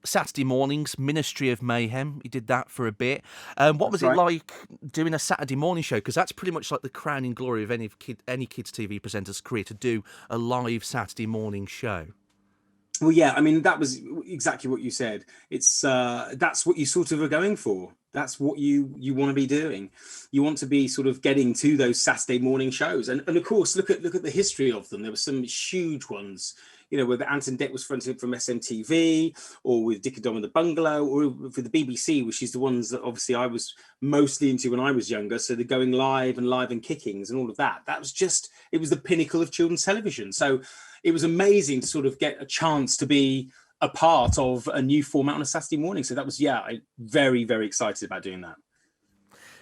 Saturday mornings, Ministry of Mayhem. You did that for a bit. What was it like doing a Saturday morning show? Because that's pretty much like the crowning glory of any kids' TV presenter's career, to do a live Saturday morning show. Well, yeah, I mean, that was exactly what you said. It's that's what you sort of are going for. That's what you want to be doing. You want to be sort of getting to those Saturday morning shows. And of course, look at the history of them. There were some huge ones, whether Anton Deck was fronted from SMTV, or with Dick and Dom and the Bungalow, or for the BBC, which is the ones that obviously I was mostly into when I was younger. So the Going Live and Kickings and all of that. That was it was the pinnacle of children's television. So it was amazing to sort of get a chance to be a part of a new format on a Saturday morning. So that was, I'm very, very excited about doing that.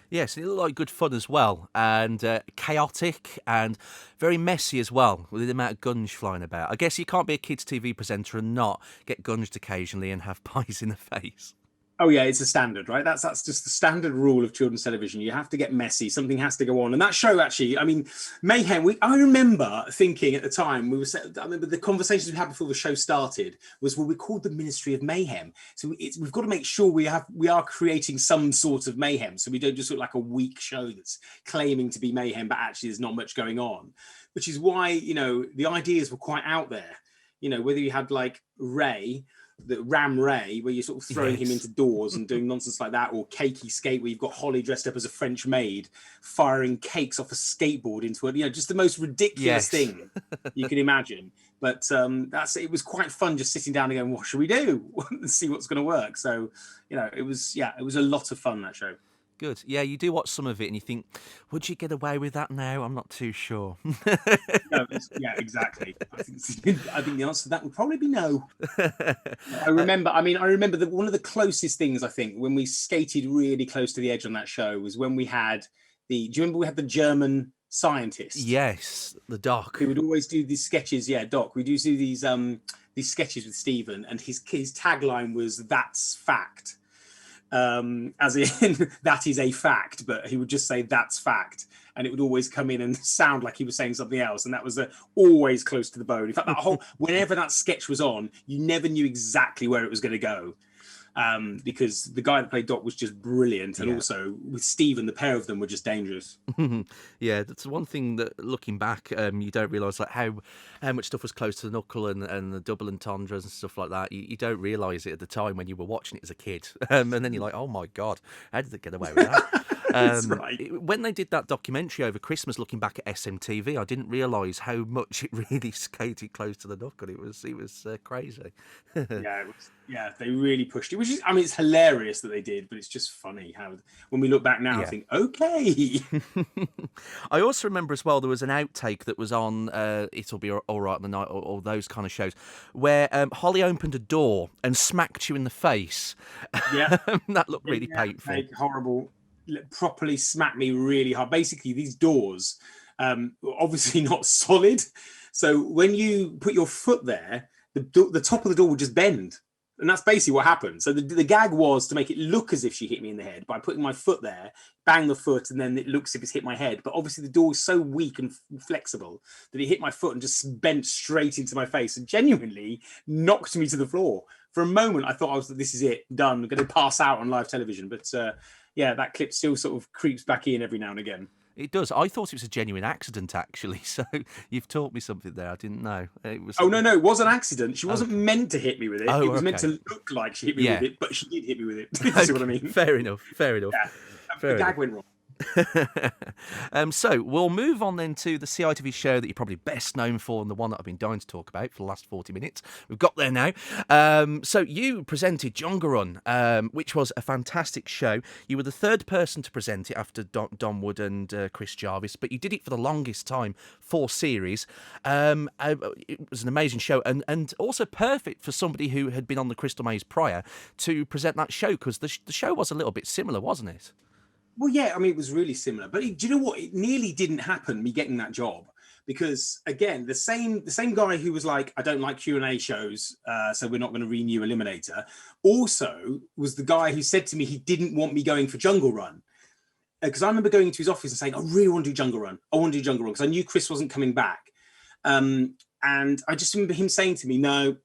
Yes, it looked like good fun as well, and chaotic and very messy as well, with the amount of gunge flying about. I guess you can't be a kids' TV presenter and not get gunged occasionally and have pies in the face. Oh yeah, it's a standard, right? That's just the standard rule of children's television. You have to get messy. Something has to go on. And that show, actually, I mean, Mayhem. I remember thinking at the time I remember the conversations we had before the show started was, well, we're called the Ministry of Mayhem, so we've got to make sure we are creating some sort of mayhem, so we don't just look like a weak show that's claiming to be mayhem, but actually there's not much going on. Which is why the ideas were quite out there. Whether you had like the Ram Ray, where you're sort of throwing him into doors and doing nonsense like that, or Cakey Skate, where you've got Holly dressed up as a French maid firing cakes off a skateboard into it, just the most ridiculous thing you can imagine. But it was quite fun just sitting down and going, what should we do? And see what's going to work. So, it was a lot of fun, that show. Good. Yeah, you do watch some of it and you think, would you get away with that now? I'm not too sure. Yeah, exactly. I think the answer to that would probably be no. I remember that one of the closest things, I think, when we skated really close to the edge on that show was when we had do you remember we had the German scientist? Yes, the Doc. Who would always do these sketches. Yeah, Doc. We do these sketches with Stephen, and his tagline was, "That's fact." As in that is a fact, but he would just say that's fact, and it would always come in and sound like he was saying something else, and that was always close to the bone. In fact, whenever that sketch was on, you never knew exactly where it was going to go, because the guy that played Doc was just brilliant, and also with Stephen, the pair of them were just dangerous. Yeah, that's one thing that, looking back, you don't realise, like how much stuff was close to the knuckle and the double entendres and stuff like that. You don't realise it at the time when you were watching it as a kid, and then you're like, oh my god, how did they get away with that? That's right. When they did that documentary over Christmas, looking back at SMTV, I didn't realise how much it really skated close to the knuckle. It was crazy. Yeah, they really pushed it. Which is, it's hilarious that they did, but it's just funny how when we look back now, I think, okay. I also remember as well there was an outtake that was on It'll Be All Right in the Night, or those kind of shows, where Holly opened a door and smacked you in the face. Yeah, that looked really painful. Horrible. Properly smacked me really hard. Basically, these doors, obviously not solid. So when you put your foot there, the top of the door would just bend. And that's basically what happened. So the gag was to make it look as if she hit me in the head by putting my foot there, bang the foot, and then it looks as if it's hit my head. But obviously the door is so weak and flexible that it hit my foot and just bent straight into my face and genuinely knocked me to the floor. For a moment, I thought this is it, done. I'm going to pass out on live television. But that clip still sort of creeps back in every now and again. It does. I thought it was a genuine accident, actually. So you've taught me something there. I didn't know. It was. Oh, no, it was an accident. She wasn't meant to hit me with it. Oh, it was meant to look like she hit me with it, but she did hit me with it. You see what I mean? Fair enough. Yeah. The gag went wrong. So we'll move on then to the CITV show that you're probably best known for, and the one that I've been dying to talk about for the last 40 minutes. We've got there now. So you presented Jungle Run, which was a fantastic show. You were the third person to present it after Don Wood and Chris Jarvis, but you did it for the longest time, 4 series. It was an amazing show, and also perfect for somebody who had been on the Crystal Maze prior to present that show, because the show was a little bit similar, wasn't it? Well, yeah, it was really similar. But do you know what? It nearly didn't happen, me getting that job. Because, again, the same guy who was like, I don't like Q&A shows, so we're not going to renew Eliminator, also was the guy who said to me he didn't want me going for Jungle Run. Because I remember going into his office and saying, I really want to do Jungle Run. I want to do Jungle Run, because I knew Chris wasn't coming back. And I just remember him saying to me, no,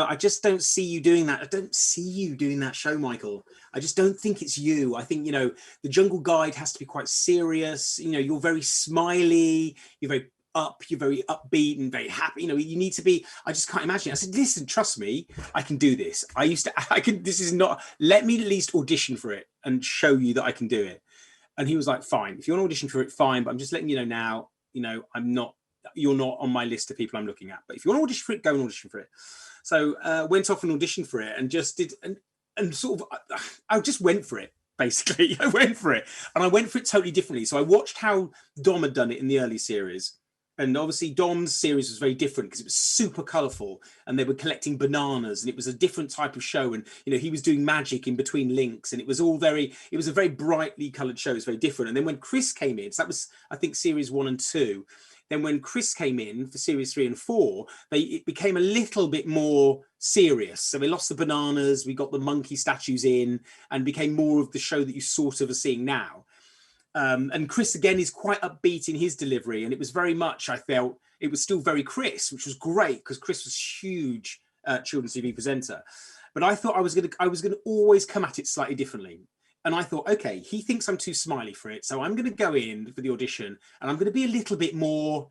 I just don't see you doing that. I don't see you doing that show, Michael. I just don't think it's you. I think, the Jungle Guide has to be quite serious. You're very smiley. You're very upbeat and very happy. You need to be, I just can't imagine it. I said, listen, trust me, I can do this. This is not, let me at least audition for it and show you that I can do it. And he was like, fine. If you want to audition for it, fine. But I'm just letting you know now, you're not on my list of people I'm looking at. But if you want to audition for it, go and audition for it. So went off and auditioned for it and just did, and sort of, I just went for it, basically. I went for it. And I went for it totally differently. So I watched how Dom had done it in the early series. And obviously Dom's series was very different because it was super colourful and they were collecting bananas and it was a different type of show. And, you know, he was doing magic in between links and it was a very brightly coloured show. It was very different. And then when Chris came in, so that was, I think, series 1 and 2. Then when Chris came in for series 3 and 4, it became a little bit more serious. So we lost the bananas, we got the monkey statues in and became more of the show that you sort of are seeing now. And Chris, again, is quite upbeat in his delivery. And it was very much, I felt, it was still very Chris, which was great because Chris was a huge children's TV presenter. But I thought I was going to always come at it slightly differently. And I thought, okay, he thinks I'm too smiley for it. So I'm going to go in for the audition and I'm going to be a little bit more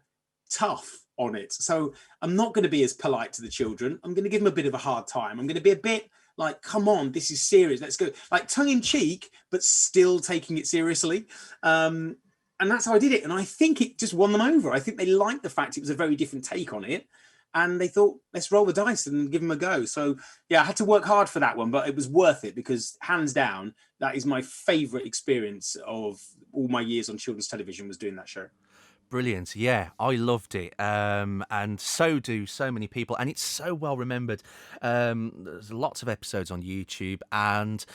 tough on it. So I'm not going to be as polite to the children. I'm going to give them a bit of a hard time. I'm going to be a bit like, come on, this is serious. Let's go. Like tongue in cheek, but still taking it seriously. And that's how I did it. And I think it just won them over. I think they liked the fact it was a very different take on it. And they thought, let's roll the dice and give them a go. So, yeah, I had to work hard for that one, but it was worth it because hands down, that is my favourite experience of all my years on children's television was doing that show. Brilliant. Yeah, I loved it. And so do so many people. And it's so well remembered. There's lots of episodes on YouTube and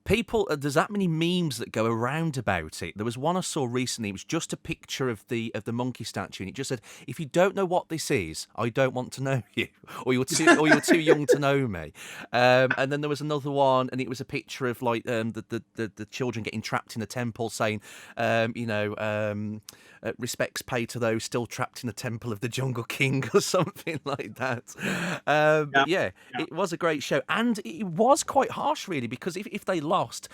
people, there's that many memes that go around about it. There was one I saw recently. It was just a picture of the monkey statue, and it just said, "If you don't know what this is, I don't want to know you, or you're too young to know me." And then there was another one, and it was a picture of like the children getting trapped in a temple, saying, respects paid to those still trapped in the temple of the Jungle King, or something like that. But yeah, it was a great show, and it was quite harsh, really, because if they lost,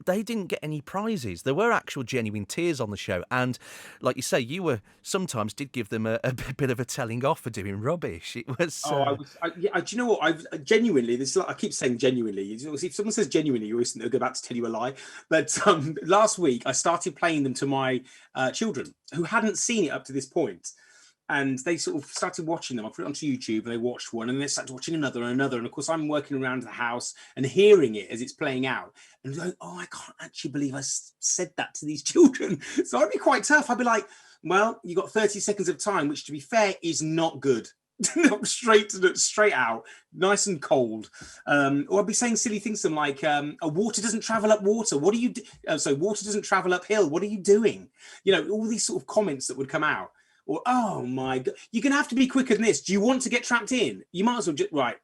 they didn't get any prizes. There were actual genuine tears on the show, and like you say, you were sometimes did give them a bit of a telling off for doing rubbish. It was. Do you know what? I've genuinely. I keep saying genuinely. If someone says genuinely, you always think they're about to tell you a lie. But last week, I started playing them to my children who hadn't seen it up to this point. And they sort of started watching them. I put it onto YouTube and they watched one and they started watching another and another. And of course, I'm working around the house and hearing it as it's playing out and going, oh, I can't actually believe I said that to these children. So I'd be quite tough. I'd be like, well, you got 30 seconds of time, which to be fair is not good. straight out, nice and cold. Or I'd be saying silly things to them like, water doesn't travel up water. What are you so water doesn't travel uphill. What are you doing? You know, all these sort of comments that would come out. Or, oh my God, you're going to have to be quicker than this. Do you want to get trapped in? You might as well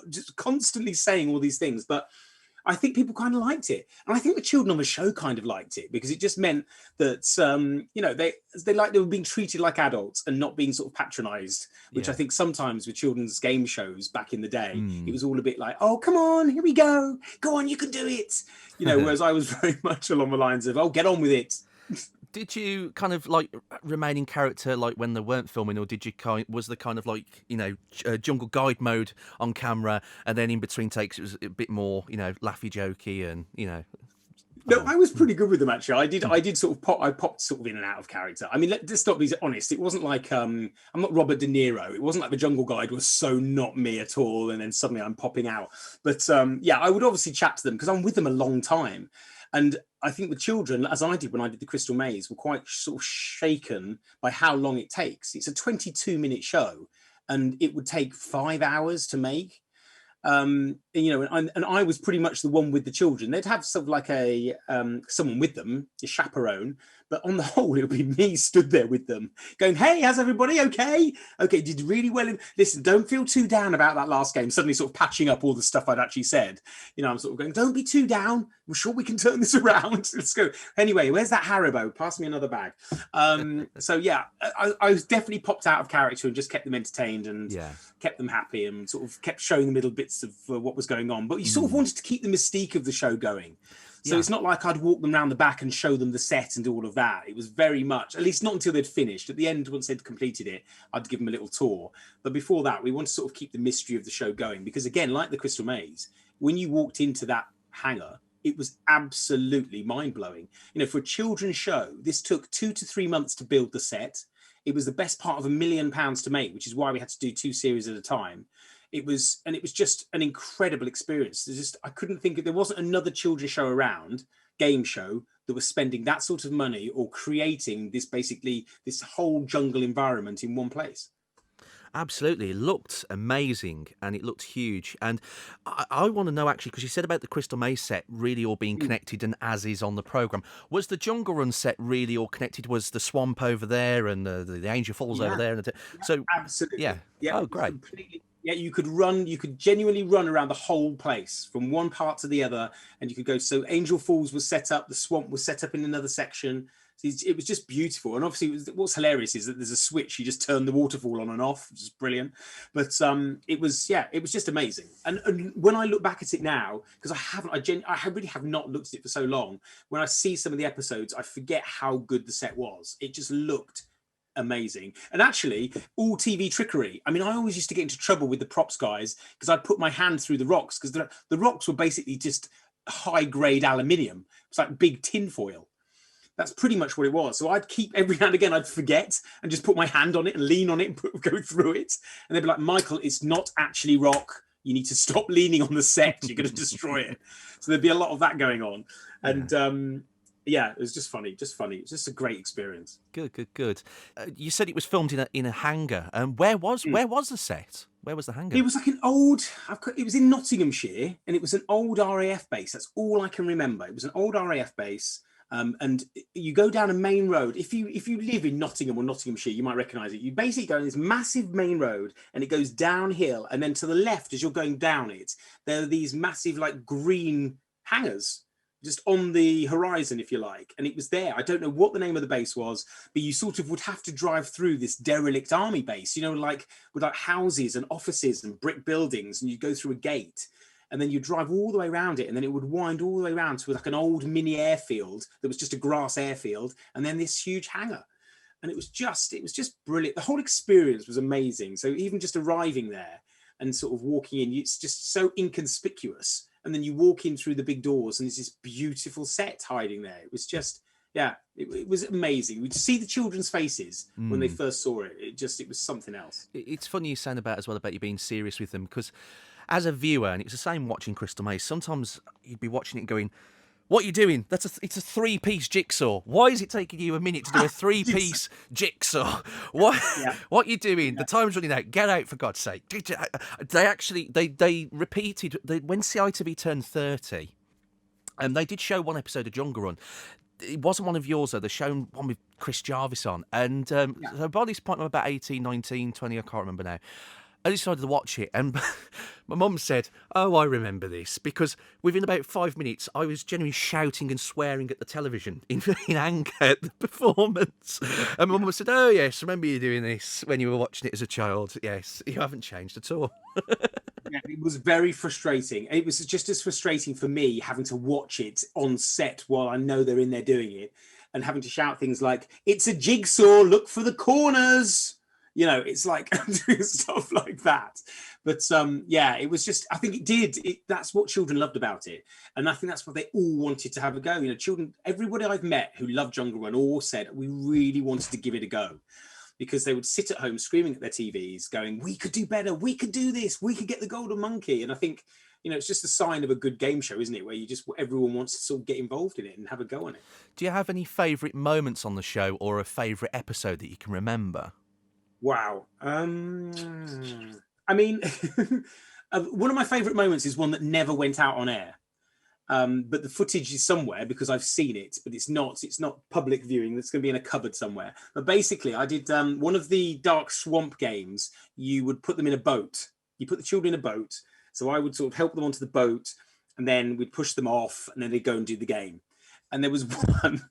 just constantly saying all these things. But I think people kind of liked it. And I think the children on the show kind of liked it because it just meant that, they were being treated like adults and not being sort of patronized, which I think sometimes with children's game shows back in the day, it was all a bit like, oh, come on, here we go. Go on, you can do it. You know, whereas I was very much along the lines of, oh, get on with it. Did you kind of like remain in character like when they weren't filming, or was the kind of like, jungle guide mode on camera, and then in between takes it was a bit more, laughy jokey and No, I was pretty good with them actually. I popped sort of in and out of character. I mean, let's not be honest. It wasn't like I'm not Robert De Niro. It wasn't like the Jungle Guide was so not me at all, and then suddenly I'm popping out. But I would obviously chat to them because I'm with them a long time. And I think the children, as I did when I did the Crystal Maze, were quite sort of shaken by how long it takes. It's a 22-minute show, and it would take 5 hours to make. And I was pretty much the one with the children. They'd have sort of like someone with them, a chaperone, but on the whole, it would be me stood there with them going, hey, how's everybody? Okay, did really well. Listen, don't feel too down about that last game. Suddenly sort of patching up all the stuff I'd actually said. I'm sort of going, don't be too down. We're sure we can turn this around. Let's go. Anyway, where's that Haribo? Pass me another bag. I was definitely popped out of character and just kept them entertained and kept them happy and sort of kept showing them little bits of what was going on. But you sort of wanted to keep the mystique of the show going. So it's not like I'd walk them around the back and show them the set and do all of that. It was very much, at least not until they'd finished. At the end, once they'd completed it, I'd give them a little tour. But before that, we want to sort of keep the mystery of the show going. Because again, like the Crystal Maze, when you walked into that hangar, it was absolutely mind-blowing. For a children's show, this took 2 to 3 months to build the set. It was the best part of £1 million to make, which is why we had to do 2 series at a time. It was just an incredible experience. I couldn't think there wasn't another children's show around, game show, that were spending that sort of money or creating this whole jungle environment in one place. Absolutely. It looked amazing and it looked huge. And I want to know, actually, because you said about the Crystal Maze set really all being connected and as is on the programme. Was the Jungle Run set really all connected? Was the swamp over there and the Angel Falls over there? So, absolutely. Yeah. Oh, great. Yeah, you could genuinely run around the whole place from one part to the other. And you could go, so Angel Falls was set up, the swamp was set up in another section. It was just beautiful, and obviously what's hilarious is that there's a switch, you just turn the waterfall on and off, which is brilliant. But it was just amazing. And when I look back at it now, because I really have not looked at it for so long, when I see some of the episodes, I forget how good the set was. It just looked amazing. And actually, all TV trickery. I mean, I always used to get into trouble with the props guys because I'd put my hand through the rocks, because the rocks were basically just high grade aluminium. It's like big tin foil. That's pretty much what it was. So I'd keep, every now and again, I'd forget and just put my hand on it and lean on it and go through it. And they'd be like, Michael, it's not actually rock. You need to stop leaning on the set. You're going to destroy it. So there'd be a lot of that going on. And it was just funny. It's just a great experience. Good. You said it was filmed in a hangar. Where was the set? Where was the hangar? It was like it was in Nottinghamshire, and it was an old RAF base. That's all I can remember. It was an old RAF base. And you go down a main road. If you live in Nottingham or Nottinghamshire, you might recognise it. You basically go on this massive main road, and it goes downhill. And then to the left, as you're going down it, there are these massive like green hangars just on the horizon, if you like. And it was there. I don't know what the name of the base was, but you sort of would have to drive through this derelict army base, like with like houses and offices and brick buildings, and you go through a gate. And then you drive all the way around it, and then it would wind all the way around to like an old mini airfield that was just a grass airfield, and then this huge hangar. And it was just brilliant. The whole experience was amazing. So even just arriving there and sort of walking in, it's just so inconspicuous. And then you walk in through the big doors, and there's this beautiful set hiding there. It was just, it was amazing. We'd see the children's faces when they first saw it. It was something else. It's funny you saying about you being serious with them, because as a viewer, and it's the same watching Crystal Maze, sometimes you'd be watching it and going, what are you doing? It's a 3-piece jigsaw. Why is it taking you a minute to do a 3-piece jigsaw? What are you doing? The time's running out. Get out, for God's sake. They repeated, when CITV turned 30, and they did show one episode of Jungle Run. It wasn't one of yours, though. They shown one with Chris Jarvis on. And so by this point, I'm about 18, 19, 20, I can't remember now. I decided to watch it, and my mum said, oh, I remember this, because within about 5 minutes, I was genuinely shouting and swearing at the television in anger at the performance. And my mum said, oh, yes, remember you doing this when you were watching it as a child. Yes, you haven't changed at all. It was very frustrating. It was just as frustrating for me having to watch it on set while I know they're in there doing it, and having to shout things like, it's a jigsaw, look for the corners. It's like stuff like that. But it was just, I think that's what children loved about it. And I think that's what they all wanted to have a go. Children, everybody I've met who loved Jungle Run all said, we really wanted to give it a go, because they would sit at home screaming at their TVs going, we could do better. We could do this. We could get the golden monkey. And I think, it's just a sign of a good game show, isn't it? Where everyone wants to sort of get involved in it and have a go on it. Do you have any favourite moments on the show, or a favourite episode that you can remember? Wow. I mean, one of my favourite moments is one that never went out on air. But the footage is somewhere because I've seen it, but it's not public viewing. It's going to be in a cupboard somewhere. But basically, I did one of the dark swamp games. You would put them in a boat. You put the children in a boat. So I would sort of help them onto the boat, and then we'd push them off, and then they'd go and do the game. And there was one,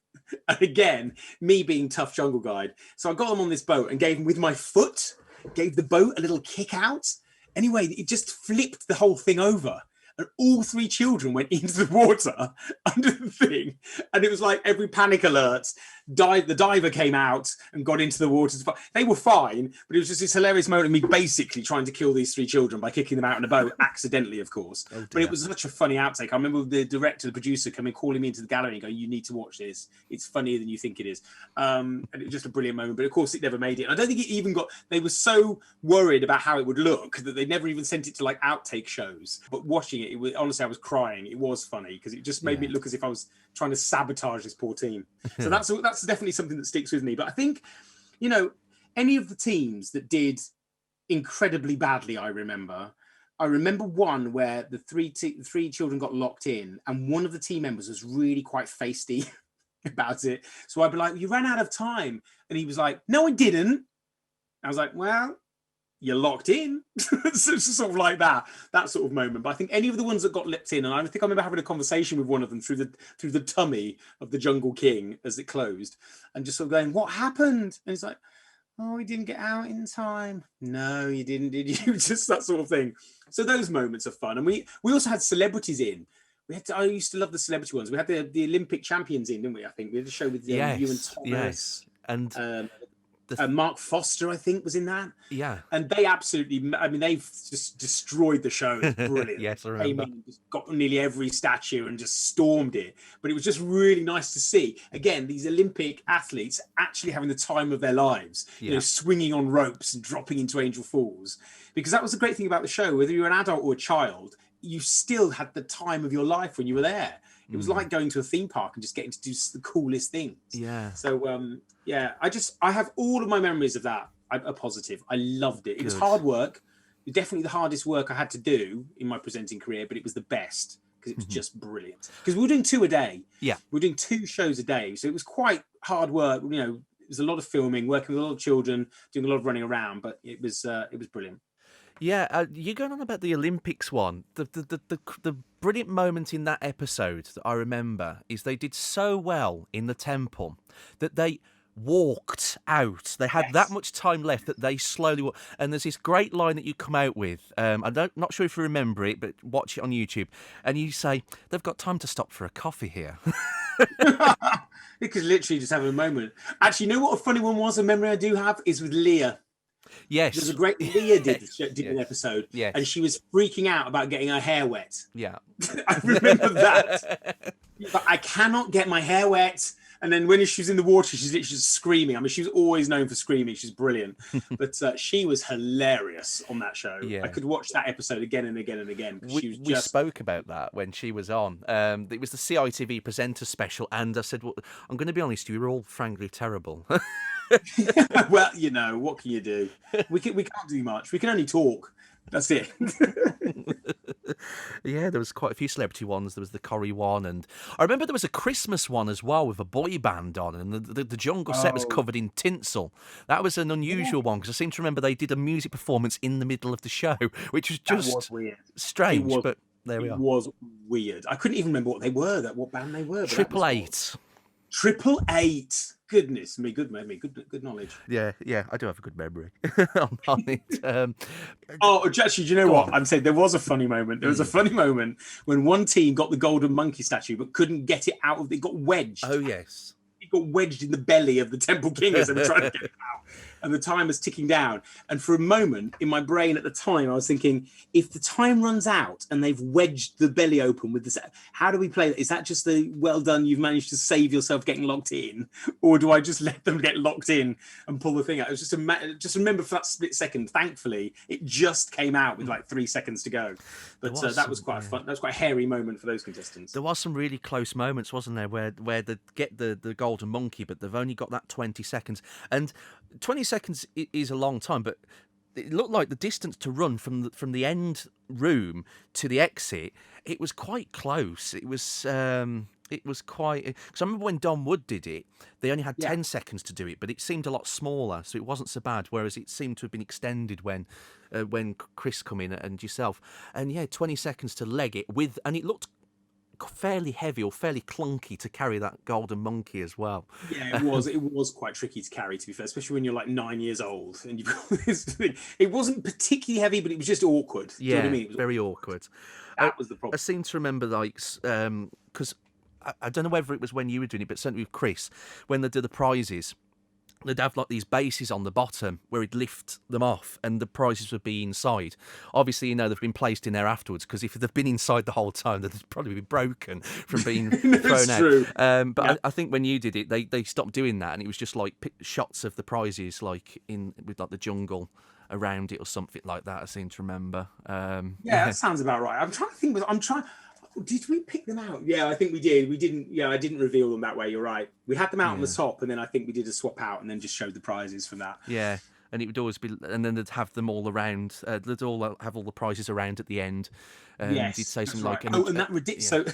and again, me being tough jungle guide. So I got them on this boat and gave them with my foot, gave the boat a little kick out. Anyway, it just flipped the whole thing over. And all 3 children went into the water under the thing. And it was like every panic alert, the diver came out and got into the water. They were fine, but it was just this hilarious moment of me basically trying to kill these 3 children by kicking them out in a boat, accidentally, of course. But it was such a funny outtake. I remember the director, the producer, calling me into the gallery and going, "You need to watch this. It's funnier than you think it is." And it was just a brilliant moment. But of course, it never made it. And I don't think it even got. They were so worried about how it would look that they never even sent it to like outtake shows. But watching it was honestly, I was crying. It was funny because it just made me look as if I was trying to sabotage this poor team. So that's definitely something that sticks with me. But I think, any of the teams that did incredibly badly, I remember one where the three children got locked in, and one of the team members was really quite feisty about it. So I'd be like, "You ran out of time," and he was like, "No, I didn't." I was like, "Well, you're locked in." So it's sort of like that sort of moment. But I think any of the ones that got lipped in, and I think I remember having a conversation with one of them through the tummy of the Jungle King as it closed, and just sort of going, "What happened?" And he's like, "Oh, we didn't get out in time." "No, you didn't, did you?" Just that sort of thing. So those moments are fun. And we also had celebrities in. I used to love the celebrity ones. We had the Olympic champions in, didn't we? I think we had a show with you and Thomas. Yes, and Mark Foster, I think, was in that. Yeah. And they absolutely, I mean, they've just destroyed the show. It's brilliant. Yes, I remember. Came in, just got nearly every statue and just stormed it. But it was just really nice to see, again, these Olympic athletes actually having the time of their lives, swinging on ropes and dropping into Angel Falls. Because that was the great thing about the show. Whether you're an adult or a child, you still had the time of your life when you were there. It was like going to a theme park and just getting to do the coolest things. Yeah. So, I have all of my memories of that are positive. I loved it. It was hard work. It was definitely the hardest work I had to do in my presenting career, but it was the best because it was just brilliant. Because we were doing 2 a day. Yeah. We were doing 2 shows a day. So it was quite hard work. It was a lot of filming, working with a lot of children, doing a lot of running around, but it was brilliant. Yeah, you're going on about the Olympics one. The brilliant moment in that episode that I remember is they did so well in the temple that they walked out. They had that much time left that they slowly walked. And there's this great line that you come out with. I'm not sure if you remember it, but watch it on YouTube. And you say, "They've got time to stop for a coffee here." Because literally just having a moment. Actually, you know what a funny one was? A memory I do have is with Leah. Yes. There's a great Leah did an episode, and she was freaking out about getting her hair wet. Yeah. I remember that. But I cannot get my hair wet. And then when she was in the water, she's literally just screaming. I mean, she was always known for screaming. She's brilliant. But she was hilarious on that show. Yeah. I could watch that episode again and again and again. We spoke about that when she was on. It was the CITV presenter special. And I said, well, I'm going to be honest, you were all frankly terrible. Well, what can you do? We can't do much. We can only talk. That's it. Yeah, there was quite a few celebrity ones. There was the Corrie one, and I remember there was a Christmas one as well with a boy band on, and the jungle set was covered in tinsel. That was an unusual one because I seem to remember they did a music performance in the middle of the show, which was just weird. Strange, but there we are. It was weird. I couldn't even remember what they were, what band they were. Triple Eight. Triple Eight. Goodness me, good memory, good knowledge. Yeah, I do have a good memory on it. Actually, do you know what? I'm saying there was a funny moment. There was a funny moment when one team got the golden monkey statue but couldn't get it out of it. Got wedged. Oh yes. It got wedged in the belly of the Temple King as they were trying to get it out. And the time was ticking down. And for a moment in my brain at the time, I was thinking, if the time runs out and they've wedged the belly open with this, how do we play that? Is that just the well done, you've managed to save yourself getting locked in? Or do I just let them get locked in and pull the thing out? It was just remember for that split second, thankfully, it just came out with like 3 seconds to go. But that was quite fun. That was quite a hairy moment for those contestants. There was some really close moments, wasn't there, where they get the golden monkey, but they've only got that 20 seconds. And 20 seconds is a long time, but it looked like the distance to run from the end room to the exit, it was quite close. It was quite, because I remember when Don Wood did it, they only had 10 seconds to do it, but it seemed a lot smaller, so it wasn't so bad, whereas it seemed to have been extended when Chris come in and yourself. And 20 seconds to leg it and it looked fairly heavy or fairly clunky to carry that golden monkey as well. Yeah, it was quite tricky to carry, to be fair, especially when you're like 9 years old and you've got this thing. It wasn't particularly heavy, but it was just awkward. Yeah, you know what I mean? Very awkward. That was the problem. I seem to remember because I don't know whether it was when you were doing it, but certainly with Chris, when they do the prizes, they'd have like these bases on the bottom where he'd lift them off and the prizes would be inside. Obviously, you know, they've been placed in there afterwards, because if they've been inside the whole time, they'd probably be broken from being thrown out. True. But Yeah. I think when you did it, they stopped doing that, and it was just like shots of the prizes, like with like the jungle around it or something like that. I seem to remember. Yeah, that sounds about right. I'm trying to think. Did we pick them out? Yeah, I think we did. We didn't. Yeah, I didn't reveal them that way. You're right. We had them out on the top, and then I think we did a swap out, and then just showed the prizes from that. Yeah, and it would always be, and then they'd have them all around. They'd all have all the prizes around at the end. Yes, you'd say something right. like, and that ridiculous. So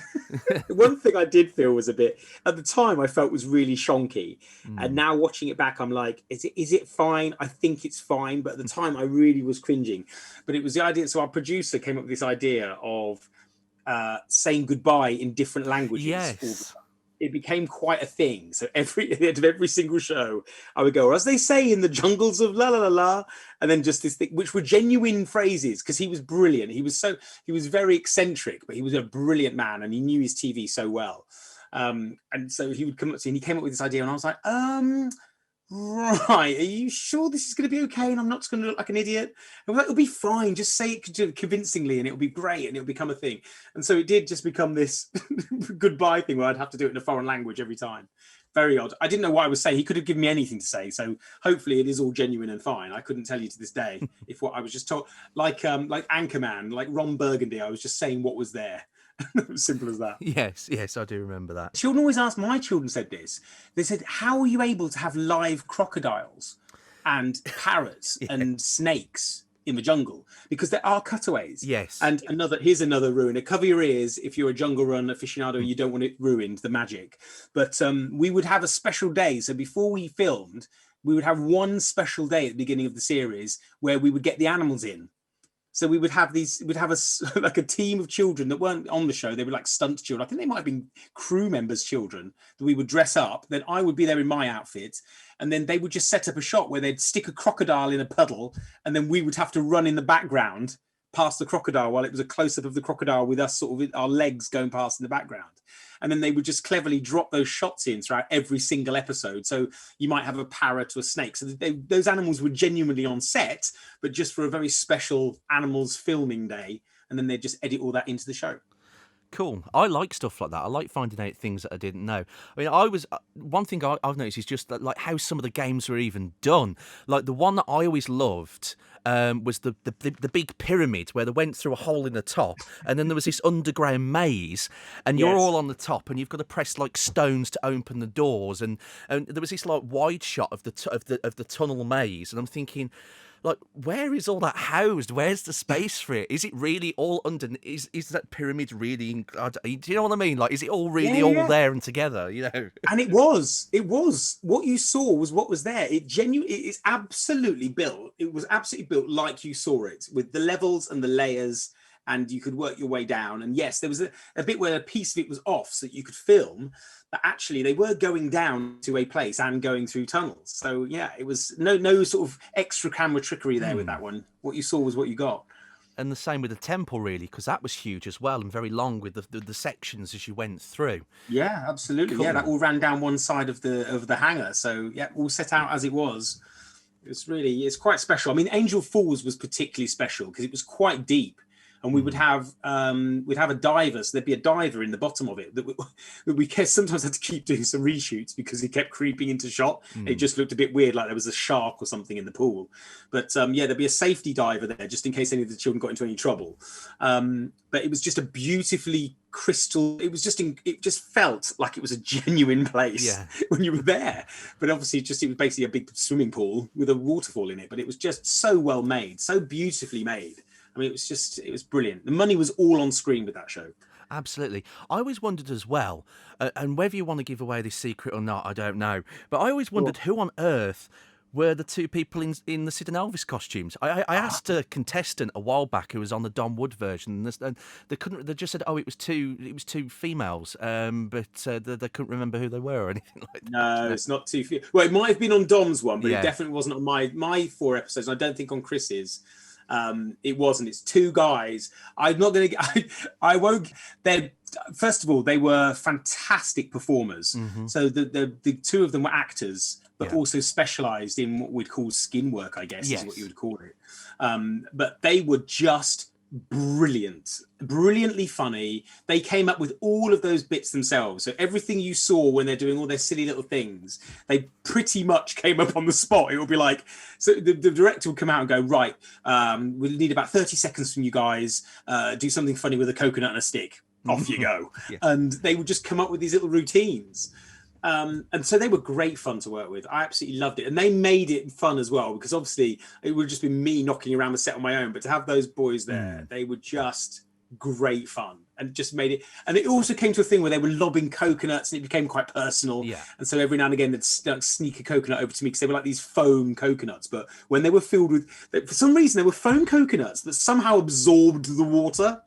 one thing I did feel was a bit at the time. I felt was really shonky, and now watching it back, I'm like, is it fine? I think it's fine, but at the time, I really was cringing. But it was the idea. So our producer came up with this idea of saying goodbye in different languages. Yes. It became quite a thing. So at the end of every single show, I would go, as they say in the jungles of la la la la, and then just this thing, which were genuine phrases, because he was brilliant. He was very eccentric, but he was a brilliant man, and he knew his TV so well. And so he would come up to me, and he came up with this idea, and I was like, right, are you sure this is going to be okay? And I'm not just going to look like an idiot? And we're like, it'll be fine. Just say it convincingly, and it'll be great, and it'll become a thing. And so it did just become this goodbye thing where I'd have to do it in a foreign language every time. Very odd. I didn't know what I was saying. He could have given me anything to say. So hopefully it is all genuine and fine. I couldn't tell you to this day if what I was just told, like Anchorman, like Ron Burgundy, I was just saying what was there. Simple as that. Yes, I do remember that. Children always ask, my children said this, they said, how are you able to have live crocodiles and parrots and snakes in the jungle? Because there are cutaways. Yes. And here's another ruiner. Cover your ears if you're a Jungle Run aficionado and you don't want it ruined, the magic. But we would have a special day. So before we filmed, we would have one special day at the beginning of the series where we would get the animals in. So we'd have a team of children that weren't on the show. They were like stunt children. I think they might have been crew members' children that we would dress up. Then I would be there in my outfit. And then they would just set up a shot where they'd stick a crocodile in a puddle. And then we would have to run in the background past the crocodile while it was a close-up of the crocodile with us sort of our legs going past in the background. And then they would just cleverly drop those shots in throughout every single episode. So you might have a parrot or a snake. So those animals were genuinely on set, but just for a very special animals filming day. And then they'd just edit all that into the show. Cool. I like stuff like that. I like finding out things that I didn't know. I mean, one thing I've noticed is just that, like, how some of the games were even done. Like the one that I always loved was the big pyramid where they went through a hole in the top, and then there was this underground maze, and you're all on the top, and you've got to press like stones to open the doors, and there was this like wide shot of the tunnel maze, and I'm thinking, like, where is all that housed? Where's the space for it? Is it really all under? Is that pyramid really? Do you know what I mean? Like, is it all really all there and together? You know. And it was what you saw was what was there. It is absolutely built. It was absolutely built like you saw it, with the levels and the layers, and you could work your way down. And yes, there was a bit where a piece of it was off, so that you could film. But actually, they were going down to a place and going through tunnels. So yeah, it was no sort of extra camera trickery there with that one. What you saw was what you got. And the same with the temple, really, because that was huge as well and very long with the sections as you went through. Yeah, absolutely. Cool. Yeah, that all ran down one side of the hangar. So yeah, all set out as it was. It's quite special. I mean, Angel Falls was particularly special because it was quite deep. And we would have a diver, so there'd be a diver in the bottom of it that we sometimes had to keep doing some reshoots because he kept creeping into shot. It just looked a bit weird, like there was a shark or something in the pool. But there'd be a safety diver there just in case any of the children got into any trouble. But it was just a beautifully crystal. It just felt like it was a genuine place when you were there. But obviously, it was basically a big swimming pool with a waterfall in it. But it was just so well made, so beautifully made. I mean, it was brilliant. The money was all on screen with that show. Absolutely. I always wondered as well, and whether you want to give away this secret or not, I don't know, but I always wondered who on earth were the two people in the Sid and Elvis costumes. I asked a contestant a while back who was on the Don Wood version, and they couldn't. They just said, "Oh, it was two females," but they couldn't remember who they were or anything like that. No, it's not two. Well, it might have been on Dom's one, but it definitely wasn't on my 4 episodes. And I don't think on Chris's. It wasn't. It's two guys. I'm not going to. I won't. They're first of all, they were fantastic performers. So the two of them were actors, but also specialised in what we'd call skin work, I guess, is what you would call it. But they were just brilliantly funny. They came up with all of those bits themselves. So everything you saw when they're doing all their silly little things, they pretty much came up on the spot. It would be like, so the director would come out and go, right, we'll need about 30 seconds from you guys. Do something funny with a coconut and a stick. Off you go. And they would just come up with these little routines. And so they were great fun to work with. I absolutely loved it. And they made it fun as well, because obviously it would have just been me knocking around the set on my own. But to have those boys there, they were just great fun and just made it. And it also came to a thing where they were lobbing coconuts and it became quite personal. And so every now and again they'd sneak a coconut over to me because they were like these foam coconuts. But when they were filled with, for some reason, they were foam coconuts that somehow absorbed the water.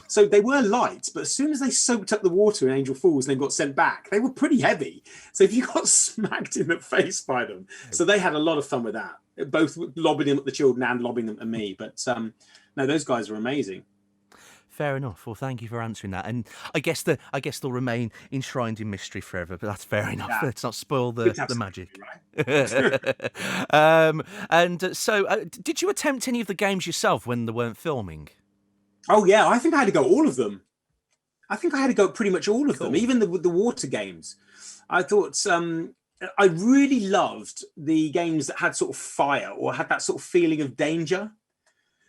So they were light, but as soon as they soaked up the water in Angel Falls and then got sent back, they were pretty heavy. So if you got smacked in the face by them, so they had a lot of fun with that, both lobbing them at the children and lobbing them at me. But no, those guys are amazing. Fair enough. Well, thank you for answering that. And I guess they'll remain enshrined in mystery forever. But that's fair enough. Let's not spoil the magic. Right. So, did you attempt any of the games yourself when they weren't filming? Oh yeah, I think I had to go all of them. I think I had to go pretty much all of them, even the water games. I thought I really loved the games that had sort of fire or had that sort of feeling of danger.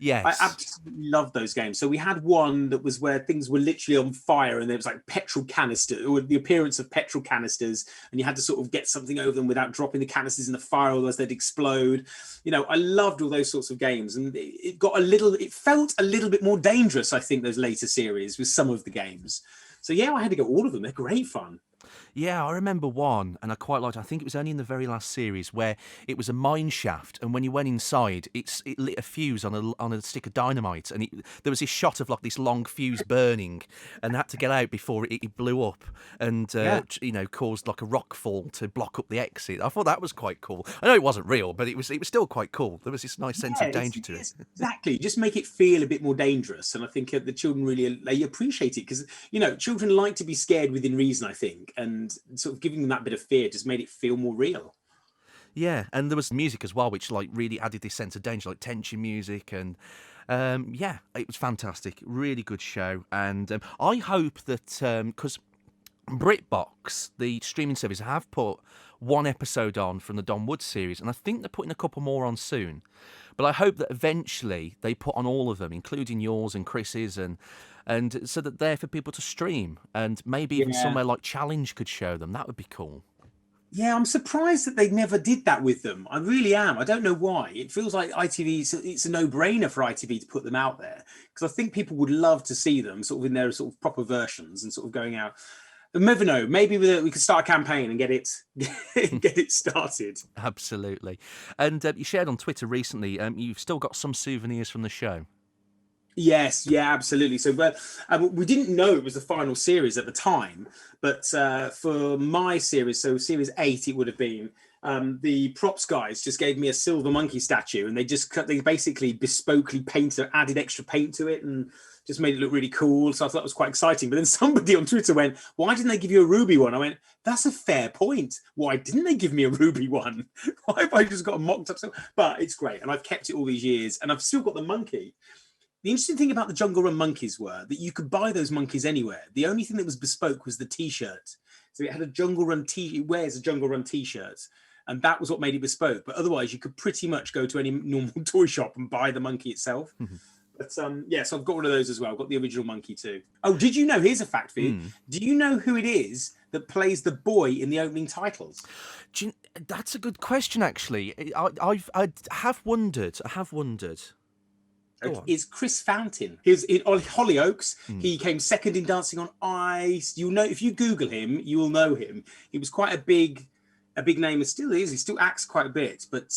Yes. I absolutely loved those games. So we had one that was where things were literally on fire and there was like petrol canister, or the appearance of petrol canisters, and you had to sort of get something over them without dropping the canisters in the fire, otherwise they'd explode. You know, I loved all those sorts of games, and it felt a little bit more dangerous, I think, those later series with some of the games. So yeah, I had to go all of them. They're great fun. Yeah, I remember one, and I quite liked it. I think it was only in the very last series where it was a mine shaft, and when you went inside, it lit a fuse on a stick of dynamite, and there was this shot of like this long fuse burning, and they had to get out before it blew up, and caused like a rock fall to block up the exit. I thought that was quite cool. I know it wasn't real, but it was still quite cool. There was this nice sense of danger to it. Exactly, just make it feel a bit more dangerous, and I think the children really appreciate it, because children like to be scared within reason, I think, and sort of giving them that bit of fear just made it feel more real. Yeah, and there was music as well, which like really added this sense of danger, like tension music, and it was fantastic. Really good show, and I hope that because BritBox, the streaming service, have put one episode on from the Don Wood series, and I think they're putting a couple more on soon. But I hope that eventually they put on all of them, including yours and Chris's, and so that they're for people to stream, and maybe even somewhere like Challenge could show them. That would be cool. Yeah, I'm surprised that they never did that with them. I really am. I don't know why. It feels like ITV, it's a no-brainer for ITV to put them out there, because I think people would love to see them sort of in their sort of proper versions and sort of going out. But never know. Maybe we could start a campaign and get it started. Absolutely. And you shared on Twitter recently, you've still got some souvenirs from the show. Yes, yeah, absolutely. So, we didn't know it was the final series at the time, but for my series, so series 8, it would have been, the props guys just gave me a silver monkey statue, and they basically bespokely added extra paint to it, and just made it look really cool. So I thought it was quite exciting. But then somebody on Twitter went, "Why didn't they give you a ruby one?" I went, "That's a fair point. Why didn't they give me a ruby one? Why have I just got a mocked up?" But it's great, and I've kept it all these years, and I've still got the monkey. The interesting thing about the Jungle Run monkeys were that you could buy those monkeys anywhere. The only thing that was bespoke was the T-shirt. So it had a Jungle Run it wears a Jungle Run T-shirt, and that was what made it bespoke. But otherwise, you could pretty much go to any normal toy shop and buy the monkey itself. But so I've got one of those as well. I've got the original monkey too. Oh, did you know? Here's a fact for you. Do you know who it is that plays the boy in the opening titles? That's a good question, actually. I have wondered. Is Chris Fountain. He was in Hollyoaks. He came second in Dancing on Ice. You'll know, if you Google him, you will know him. He was quite a big name, and still is. He still acts quite a bit. But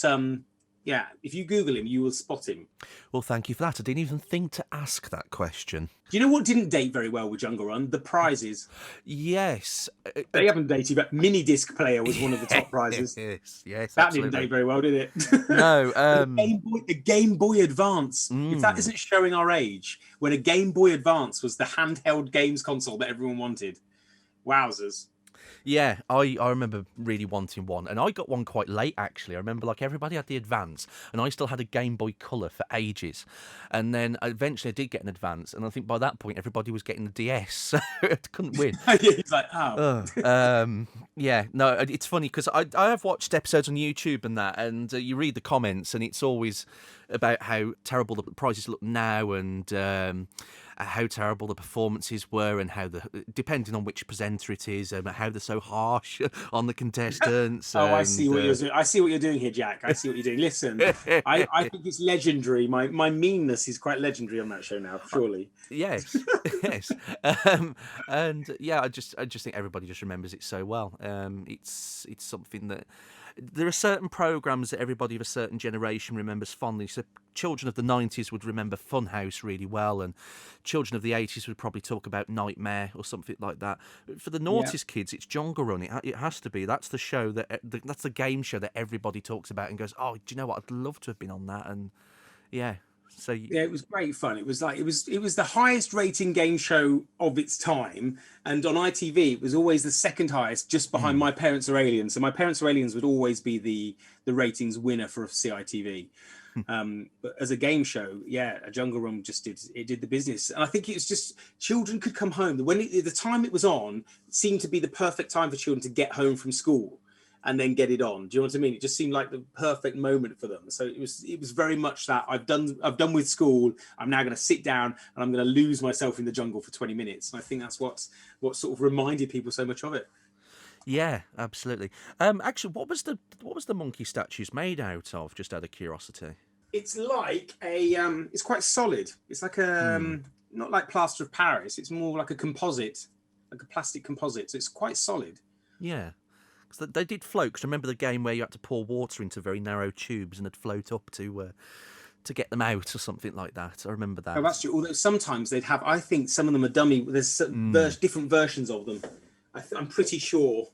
Yeah, if you Google him, you will spot him. Well, thank you for that. I didn't even think to ask that question. Do you know what didn't date very well with Jungle Run? The prizes. Yes. They haven't dated, but mini disc player was one of the top prizes. Yes, That absolutely. didn't date very well, did it? No. The Game Boy Advance. If that isn't showing our age, when a Game Boy Advance was the handheld games console that everyone wanted. Wowzers. Yeah, I remember really wanting one, and I got one quite late, actually. I remember, like, everybody had the Advance, and I still had a Game Boy Colour for ages. And then eventually I did get an Advance, and I think by that point everybody was getting the DS, so I couldn't win. He's like, oh. Yeah, no, it's funny, because I have watched episodes on YouTube and that, and you read the comments, and it's always about how terrible the prizes look now, and how terrible the performances were, and how depending on which presenter it is, how they're so harsh on the contestants. I see what you're doing. I see what you're doing here, Jack. I see what you're doing. Listen, I think it's legendary. My meanness is quite legendary on that show now, surely. Yes, yes, and yeah, I just think everybody just remembers it so well. It's something that there are certain programs that everybody of a certain generation remembers fondly. So children of the 90s would remember Funhouse really well, and children of the 80s would probably talk about Nightmare or something like that. For the naughtiest kids, it's Jungle Run. It has to be. That's the show that's the game show that everybody talks about and goes, oh, do you know what? I'd love to have been on that. And yeah. So yeah, it was great fun. It was the highest rating game show of its time, and on ITV it was always the second highest, just behind My Parents Are Aliens. So My Parents Are Aliens would always be the ratings winner for CITV. But as a game show, yeah, a Jungle Run just did the business, and I think it was just children could come home. The time it was on, it seemed to be the perfect time for children to get home from school and then get it on. Do you know what I mean? It just seemed like the perfect moment for them. So it was very much that I've done with school. I'm now going to sit down and I'm going to lose myself in the jungle for 20 minutes. And I think that's what sort of reminded people so much of it. Yeah, absolutely. Actually, what was the monkey statues made out of? Just out of curiosity. It's like it's quite solid. It's like not like plaster of Paris. It's more like a composite, like a plastic composite. So it's quite solid. Yeah. Because they did float. Because remember the game where you had to pour water into very narrow tubes and it'd float up to get them out or something like that. I remember that. Oh, that's true. Although sometimes they'd have, I think some of them are dummy. There's different versions of them. I'm pretty sure.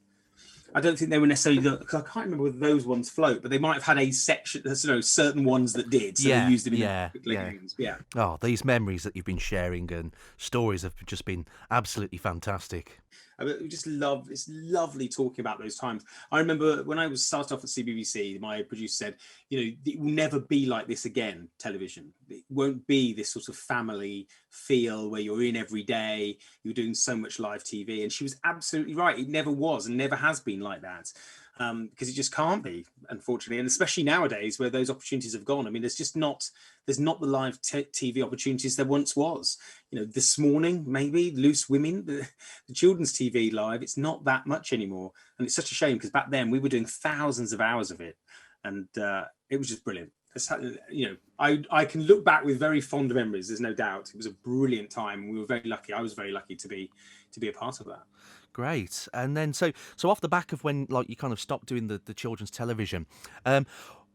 I don't think they were necessarily, because I can't remember whether those ones float, but they might have had a section, certain ones that did. So they used them in games. Yeah. Oh, these memories that you've been sharing and stories have just been absolutely fantastic. It's lovely talking about those times. I remember when I was started off at CBBC, my producer said, it will never be like this again, television. It won't be this sort of family feel where you're in every day, you're doing so much live TV. And she was absolutely right. It never was and never has been like that. Because it just can't be, unfortunately, and especially nowadays where those opportunities have gone. I mean, there's not the live TV opportunities there once was. This morning maybe Loose Women, the children's TV live, it's not that much anymore, and it's such a shame because back then we were doing thousands of hours of it, and it was just brilliant. I can look back with very fond memories. There's no doubt it was a brilliant time. We were very lucky. I was very lucky to be a part of that. Great. And then so off the back of when you kind of stopped doing the children's television,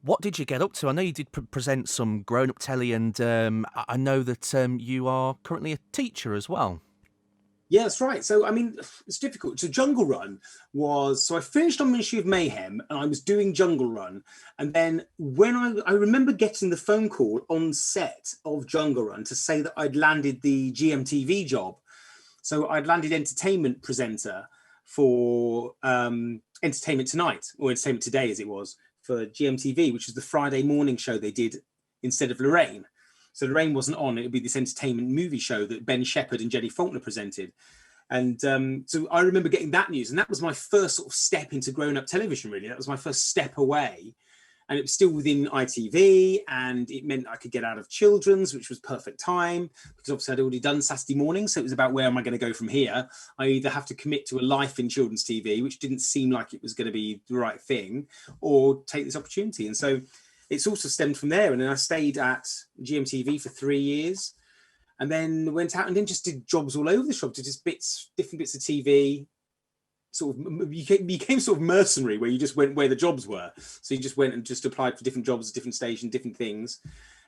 what did you get up to? I know you did present some grown-up telly, and I know that you are currently a teacher as well. Yeah, that's right. So, I mean, it's difficult. So Jungle Run I finished on Ministry of Mayhem and I was doing Jungle Run. And then when I remember getting the phone call on set of Jungle Run to say that I'd landed the GMTV job. So I'd landed entertainment presenter for Entertainment Tonight, or Entertainment Today as it was, for GMTV, which is the Friday morning show they did instead of Lorraine. So Lorraine wasn't on. It would be this entertainment movie show that Ben Shepherd and Jenny Faulkner presented. And so I remember getting that news. And that was my first sort of step into grown-up television, really. That was my first step away. And it was still within ITV, and it meant I could get out of children's, which was perfect time, because obviously I'd already done Saturday morning. So it was about, where am I going to go from here? I either have to commit to a life in children's TV, which didn't seem like it was going to be the right thing, or take this opportunity. And so it's also stemmed from there. And then I stayed at GMTV for 3 years, and then went out and then just did jobs all over the shop, did just different bits of TV, became sort of mercenary, where you just went where the jobs were. So you just went and just applied for different jobs, different stations, different things.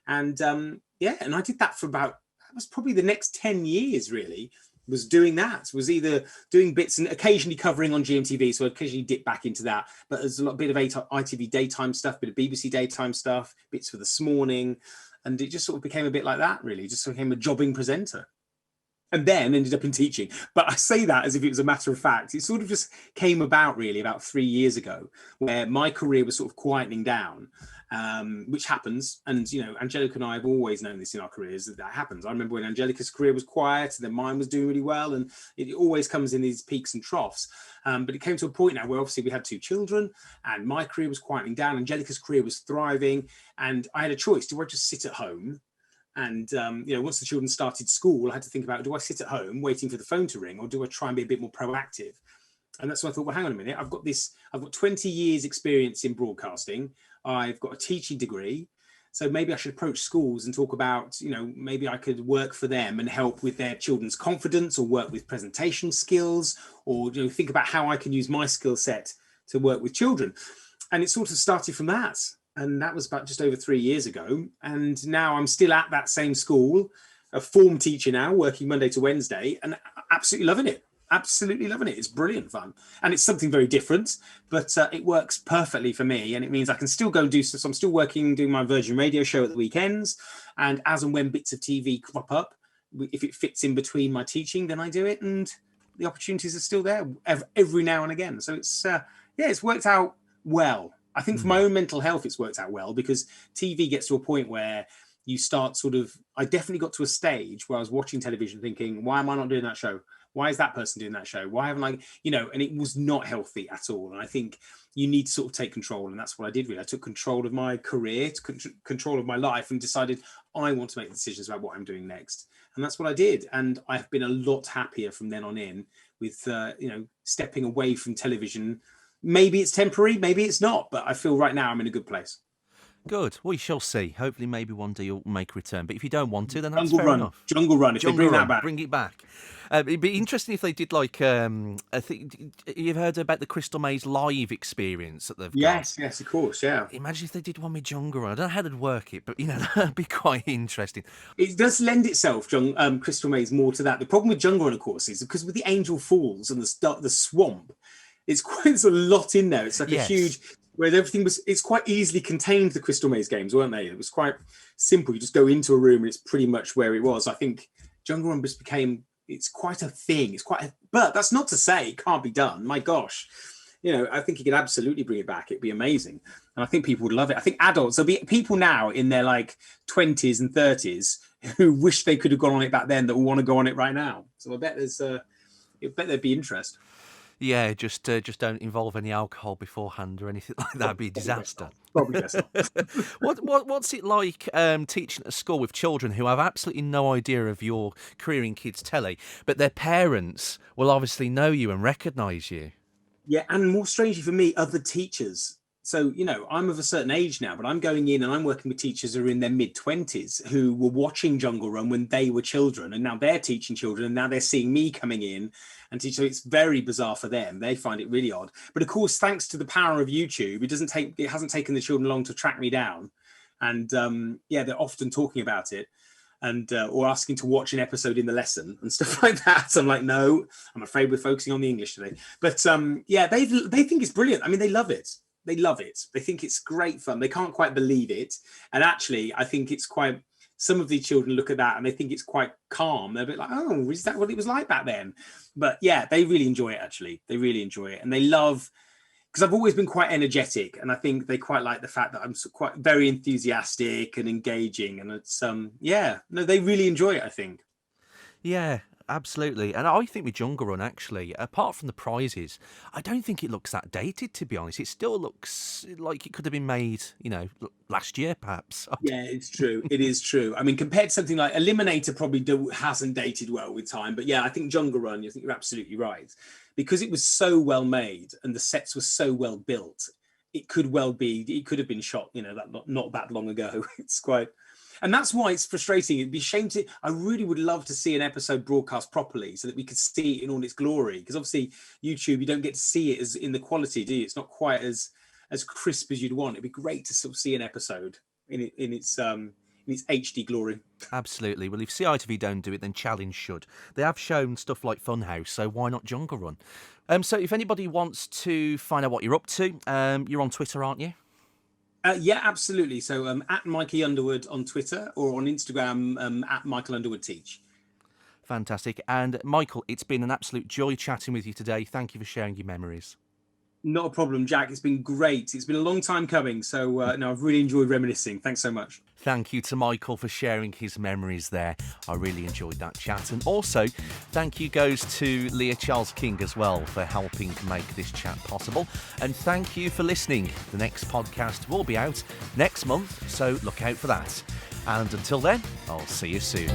And and I did that for that was probably the next 10 years really, was doing that. Was either doing bits and occasionally covering on GMTV, so I occasionally dip back into that. But there's a bit of ITV daytime stuff, bit of BBC daytime stuff, bits for This Morning. And it just sort of became a bit like that, really. Just became a jobbing presenter. And then ended up in teaching. But I say that as if it was a matter of fact. It sort of just came about really about 3 years ago, where my career was sort of quietening down, which happens. And, you know, Angelica and I have always known this in our careers, that happens. I remember when Angelica's career was quiet, and then mine was doing really well. And it always comes in these peaks and troughs. But it came to a point now where obviously we had 2 children, and my career was quietening down. Angelica's career was thriving. And I had a choice. Do I just sit at home? And, once the children started school, I had to think about, do I sit at home waiting for the phone to ring, or do I try and be a bit more proactive? And that's why I thought, well, hang on a minute. I've got 20 years experience in broadcasting. I've got a teaching degree. So maybe I should approach schools and talk about, maybe I could work for them and help with their children's confidence, or work with presentation skills, or, think about how I can use my skill set to work with children. And it sort of started from that. And that was about just over 3 years ago. And now I'm still at that same school, a form teacher now, working Monday to Wednesday, and absolutely loving it. Absolutely loving it. It's brilliant fun. And it's something very different, but it works perfectly for me. And it means I can still go and do so. I'm still doing my Virgin Radio show at the weekends. And as and when bits of TV crop up, if it fits in between my teaching, then I do it. And the opportunities are still there every now and again. So it's worked out well. I think for my own mental health, it's worked out well, because TV gets to a point where you start I definitely got to a stage where I was watching television thinking, why am I not doing that show? Why is that person doing that show? Why haven't I, and it was not healthy at all. And I think you need to sort of take control. And that's what I did really. I took control of my career, control of my life, and decided I want to make decisions about what I'm doing next. And that's what I did. And I've been a lot happier from then on in with, stepping away from television. Maybe it's temporary, maybe it's not, but I feel right now I'm in a good place. Good. We shall see. Hopefully, maybe one day you'll make a return. But if you don't want to, then that's fair enough. Jungle Run, if they bring that back. Bring it back. It'd be interesting if they did I think you've heard about the Crystal Maze live experience that they've got. Yes, of course, yeah. Imagine if they did one with Jungle Run. I don't know how they'd work it, but that'd be quite interesting. It does lend itself, Crystal Maze, more to that. The problem with Jungle Run, of course, is because with the Angel Falls and the swamp, there's a lot in there. It's like a huge, where it's quite easily contained, the Crystal Maze games, weren't they? It was quite simple. You just go into a room and it's pretty much where it was. I think Jungle Run just it's quite a thing. But that's not to say it can't be done. My gosh. I think you could absolutely bring it back. It'd be amazing. And I think people would love it. I think adults, there'll be people now in their 20s and 30s who wish they could have gone on it back then that will want to go on it right now. So I bet there'd be interest. Yeah, just don't involve any alcohol beforehand or anything like that. It'd be a disaster. Probably best not. What's it like teaching at a school with children who have absolutely no idea of your career in kids telly, but their parents will obviously know you and recognise you? Yeah, and more strangely for me, other teachers. So, I'm of a certain age now, but I'm going in and I'm working with teachers who are in their mid-20s who were watching Jungle Run when they were children, and now they're teaching children, and now they're seeing me coming in and teach. So it's very bizarre for them. They find it really odd. But of course, thanks to the power of YouTube, it hasn't taken the children long to track me down. And they're often talking about it, and or asking to watch an episode in the lesson and stuff like that. So I'm like, no, I'm afraid we're focusing on the English today. But they think it's brilliant. I mean, they love it. They love it. They think it's great fun. They can't quite believe it. And actually, I think it's quite, some of the children look at that and they think it's quite calm. They're a bit like, oh, is that what it was like back then? But yeah, they really enjoy it, actually. They really enjoy it. And they love, because I've always been quite energetic. And I think they quite like the fact that I'm quite very enthusiastic and engaging. And it's, they really enjoy it, I think. Yeah. Absolutely. And I think with Jungle Run, actually, apart from the prizes, I don't think it looks that dated, to be honest. It still looks like it could have been made, last year, perhaps. Yeah, it's true. It is true. I mean, compared to something like Eliminator probably hasn't dated well with time. But yeah, I think Jungle Run, I think you're absolutely right. Because it was so well made and the sets were so well built, it could have been shot, not that long ago. It's quite... And that's why it's frustrating. It'd be a shame to. I really would love to see an episode broadcast properly so that we could see it in all its glory. Because obviously, YouTube, you don't get to see it as in the quality, do you? It's not quite as crisp as you'd want. It'd be great to sort of see an episode in its HD glory. Absolutely. Well, if CITV don't do it, then Challenge should. They have shown stuff like Funhouse, so why not Jungle Run? So if anybody wants to find out what you're up to, you're on Twitter, aren't you? Yeah, absolutely. So at Mikey Underwood on Twitter, or on Instagram at Michael Underwood Teach. Fantastic. And Michael, it's been an absolute joy chatting with you today. Thank you for sharing your memories. Not a problem, Jack. It's been great. It's been a long time coming. So no, I've really enjoyed reminiscing. Thanks so much. Thank you to Michael for sharing his memories there. I really enjoyed that chat. And also, thank you goes to Leah Charles King as well for helping make this chat possible. And thank you for listening. The next podcast will be out next month, so look out for that. And until then, I'll see you soon.